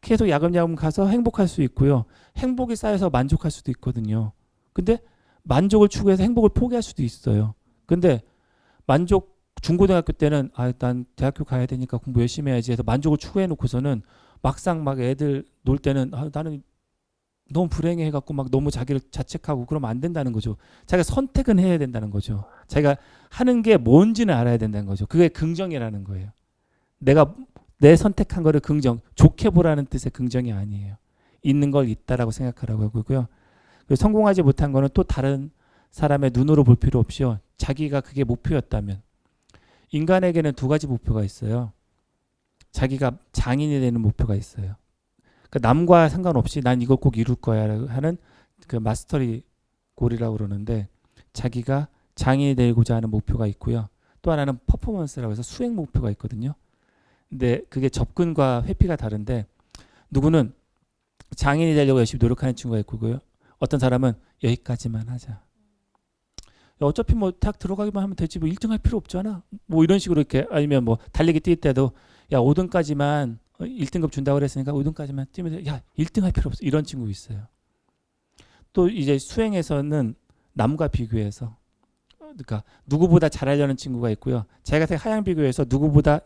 B: 계속 야금야금 가서 행복할 수 있고요. 행복이 쌓여서 만족할 수도 있거든요. 근데 만족을 추구해서 행복을 포기할 수도 있어요. 근데 만족 중고등학교 때는 난 대학교 가야 되니까 공부 열심히 해야지 해서 만족을 추구해 놓고서는 막상 막 애들 놀 때는 나는 너무 불행해 해갖고 막 너무 자기를 자책하고 그러면 안 된다는 거죠. 자기가 선택은 해야 된다는 거죠. 자기가 하는 게 뭔지는 알아야 된다는 거죠. 그게 긍정이라는 거예요. 내가 내 선택한 거를 긍정, 좋게 보라는 뜻의 긍정이 아니에요. 있는 걸 있다라고 생각하라고 하고요. 그리고 성공하지 못한 거는 또 다른 사람의 눈으로 볼 필요 없이요. 자기가 그게 목표였다면 인간에게는 두 가지 목표가 있어요. 자기가 장인이 되는 목표가 있어요. 그러니까 남과 상관없이 난 이걸 꼭 이룰 거야 하는 그 마스터리 골이라고 그러는데 자기가 장인이 되고자 하는 목표가 있고요. 또 하나는 퍼포먼스라고 해서 수행 목표가 있거든요. 근데 그게 접근과 회피가 다른데 누구는 장인이 되려고 열심히 노력하는 친구가 있고요. 어떤 사람은 여기까지만 하자. 어차피 뭐 대학 들어가기만 하면 되지 뭐 1등 할 필요 없잖아. 뭐 이런 식으로 이렇게 아니면 뭐 달리기 뛸 때도 야 5등까지만 1등급 준다고 그랬으니까 5등까지만 뛰면 야 1등 할 필요 없어. 이런 친구 있어요. 또 이제 수행에서는 남과 비교해서 그러니까 누구보다 잘하려는 친구가 있고요. 제가 하향 비교해서 누구보다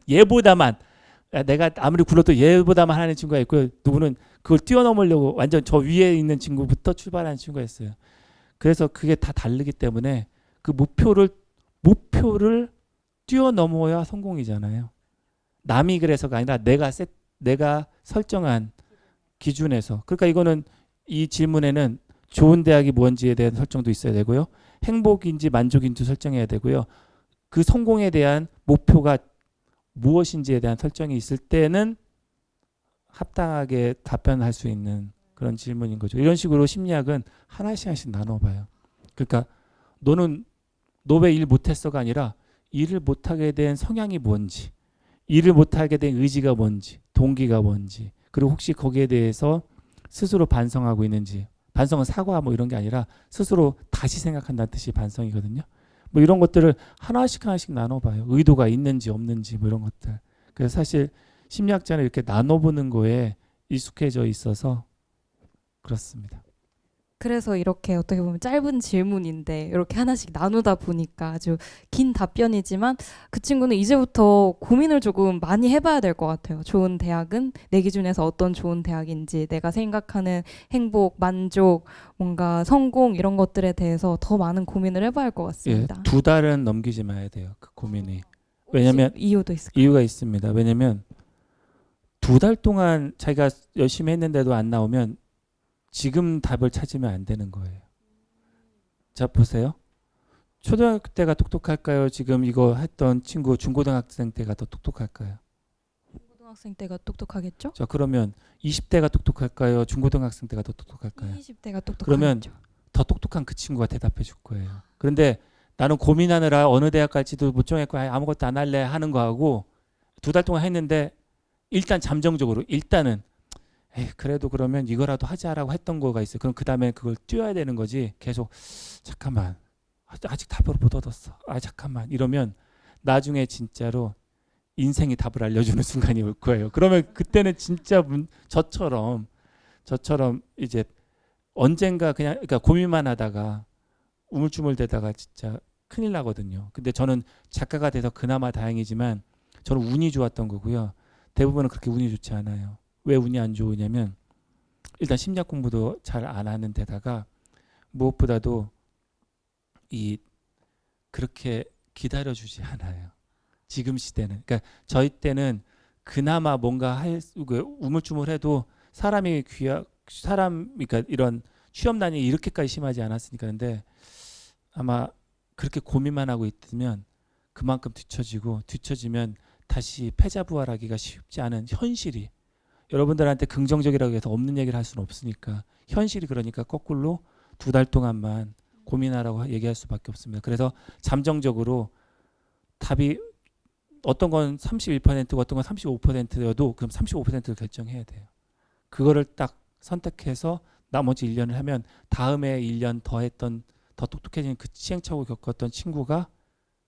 B: 얘보다만 내가 아무리 굴러도 얘보다만 하는 친구가 있고요. 누구는 그걸 뛰어넘으려고 완전 저 위에 있는 친구부터 출발하는 친구가 있어요. 그래서 그게 다 다르기 때문에 그 목표를 뛰어넘어야 성공이잖아요. 남이 그래서가 아니라 내가 설정한 기준에서. 그러니까 이거는 이 질문에는 좋은 대학이 뭔지에 대한 설정도 있어야 되고요. 행복인지 만족인지 설정해야 되고요. 그 성공에 대한 목표가 무엇인지에 대한 설정이 있을 때는 합당하게 답변할 수 있는 그런 질문인 거죠. 이런 식으로 심리학은 하나씩 나눠봐요. 그러니까 너는 너 왜 일 못했어가 아니라 일을 못하게 된 성향이 뭔지, 일을 못하게 된 의지가 뭔지, 동기가 뭔지, 그리고 혹시 거기에 대해서 스스로 반성하고 있는지. 반성은 사과 뭐 이런 게 아니라 스스로 다시 생각한다는 뜻이 반성이거든요. 뭐 이런 것들을 하나씩 나눠봐요. 의도가 있는지 없는지 뭐 이런 것들. 그래서 사실 심리학자는 이렇게 나눠보는 거에 익숙해져 있어서 그렇습니다.
A: 그래서 이렇게 어떻게 보면 짧은 질문인데 이렇게 하나씩 나누다 보니까 아주 긴 답변이지만 그 친구는 이제부터 고민을 조금 많이 해봐야 될 것 같아요. 좋은 대학은 내 기준에서 어떤 좋은 대학인지, 내가 생각하는 행복, 만족, 뭔가 성공 이런 것들에 대해서 더 많은 고민을 해봐야 할 것
B: 예,
A: 같습니다.
B: 2달은 넘기지 마야 돼요. 그 고민이. 왜냐면
A: 혹시 이유도 있을까요?
B: 이유가 있습니다. 왜냐면 2달 동안 자기가 열심히 했는데도 안 나오면 지금 답을 찾으면 안 되는 거예요. 자, 보세요. 초등학교 때가 똑똑할까요? 지금 이거 했던 친구 중고등학생 때가 더 똑똑할까요?
A: 고등학생 때가 똑똑하겠죠?
B: 자, 그러면 20대가 똑똑할까요? 중고등학생 때가 더 똑똑할까요?
A: 20대가 똑똑하겠죠.
B: 그러면 더 똑똑한 그 친구가 대답해 줄 거예요. 그런데 나는 고민하느라 어느 대학 갈지도 못 정했고 아무것도 안 할래 하는 거하고 2달 동안 했는데 일단 잠정적으로 일단은 에이, 그래도 그러면 이거라도 하자라고 했던 거가 있어요. 그럼 그 다음에 그걸 뛰어야 되는 거지. 계속 잠깐만 아직 답을 못 얻었어. 아 잠깐만 이러면 나중에 진짜로 인생이 답을 알려주는 순간이 올 거예요. 그러면 그때는 진짜 저처럼 이제 언젠가 그냥 그러니까 고민만 하다가 우물쭈물대다가 진짜 큰일 나거든요. 근데 저는 작가가 돼서 그나마 다행이지만 저는 운이 좋았던 거고요. 대부분은 그렇게 운이 좋지 않아요. 왜 운이 안 좋으냐면 일단 심리학 공부도 잘 안 하는 데다가 무엇보다도 이 그렇게 기다려주지 않아요. 지금 시대는. 그러니까 저희 때는 그나마 뭔가 우물쭈물해도 그러니까 이런 취업난이 이렇게까지 심하지 않았으니까. 근데 아마 그렇게 고민만 하고 있으면 그만큼 뒤처지면 다시 패자부활하기가 쉽지 않은 현실이 여러분들한테 긍정적이라고 해서 없는 얘기를 할 수는 없으니까 현실이 그러니까 거꾸로 2달 동안만 고민하라고 얘기할 수밖에 없습니다. 그래서 잠정적으로 답이 어떤 건 31%고 어떤 건 35%여도 그럼 35%를 결정해야 돼요. 그거를 딱 선택해서 나머지 1년을 하면 다음에 1년 더 했던 더 똑똑해진 그 시행착오 겪었던 친구가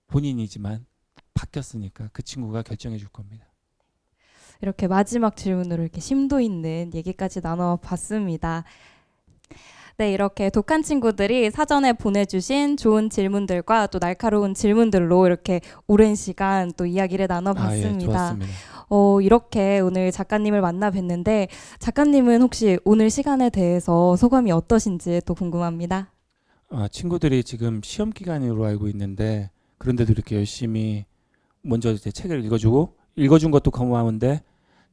B: 본인이지만 바뀌었으니까 그 친구가 결정해 줄 겁니다.
A: 이렇게 마지막 질문으로 이렇게 심도 있는 얘기까지 나눠봤습니다. 네, 이렇게 독한 친구들이 사전에 보내주신 좋은 질문들과 또 날카로운 질문들로 이렇게 오랜 시간 또 이야기를
B: 예,
A: 나눠봤습니다.
B: 좋았습니다.
A: 이렇게 오늘 작가님을 만나 뵀는데 작가님은 혹시 오늘 시간에 대해서 소감이 어떠신지 또 궁금합니다.
B: 친구들이 지금 시험 기간으로 알고 있는데 그런데도 이렇게 열심히 먼저 이제 책을 읽어준 것도 고마운데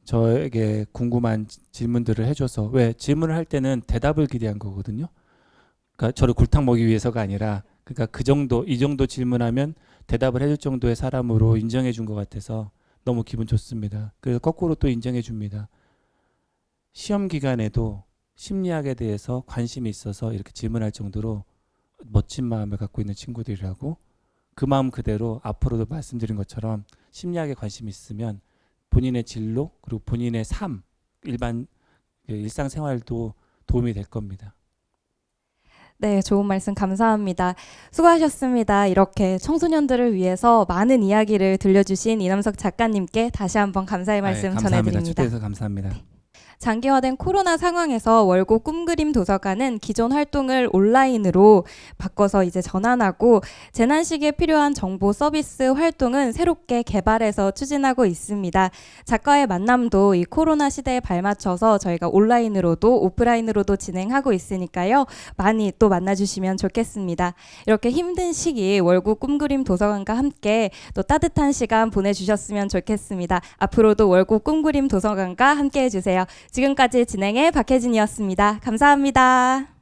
B: 저에게 궁금한 질문들을 해줘서 왜 질문을 할 때는 대답을 기대한 거거든요. 그러니까 저를 골탕 먹이기 위해서가 아니라 그러니까 이 정도 질문하면 대답을 해줄 정도의 사람으로 인정해 준 것 같아서 너무 기분 좋습니다. 그래서 거꾸로 또 인정해 줍니다. 시험 기간에도 심리학에 대해서 관심이 있어서 이렇게 질문할 정도로 멋진 마음을 갖고 있는 친구들이라고 그 마음 그대로 앞으로도 말씀드린 것처럼 심리학에 관심이 있으면 본인의 진로 그리고 본인의 삶 일상생활도 도움이 될 겁니다.
A: 네, 좋은 말씀 감사합니다. 수고하셨습니다. 이렇게 청소년들을 위해서 많은 이야기를 들려주신 이남석 작가님께 다시 한번 감사의 말씀
B: 감사합니다.
A: 전해드립니다.
B: 초대해서 감사합니다.
A: 장기화된 코로나 상황에서 월고 꿈그림 도서관은 기존 활동을 온라인으로 바꿔서 이제 전환하고 재난 시기에 필요한 정보 서비스 활동은 새롭게 개발해서 추진하고 있습니다. 작가의 만남도 이 코로나 시대에 발맞춰서 저희가 온라인으로도 오프라인으로도 진행하고 있으니까요. 많이 또 만나주시면 좋겠습니다. 이렇게 힘든 시기 월고 꿈그림 도서관과 함께 또 따뜻한 시간 보내주셨으면 좋겠습니다. 앞으로도 월고 꿈그림 도서관과 함께 해주세요. 지금까지 진행의 박혜진이었습니다. 감사합니다.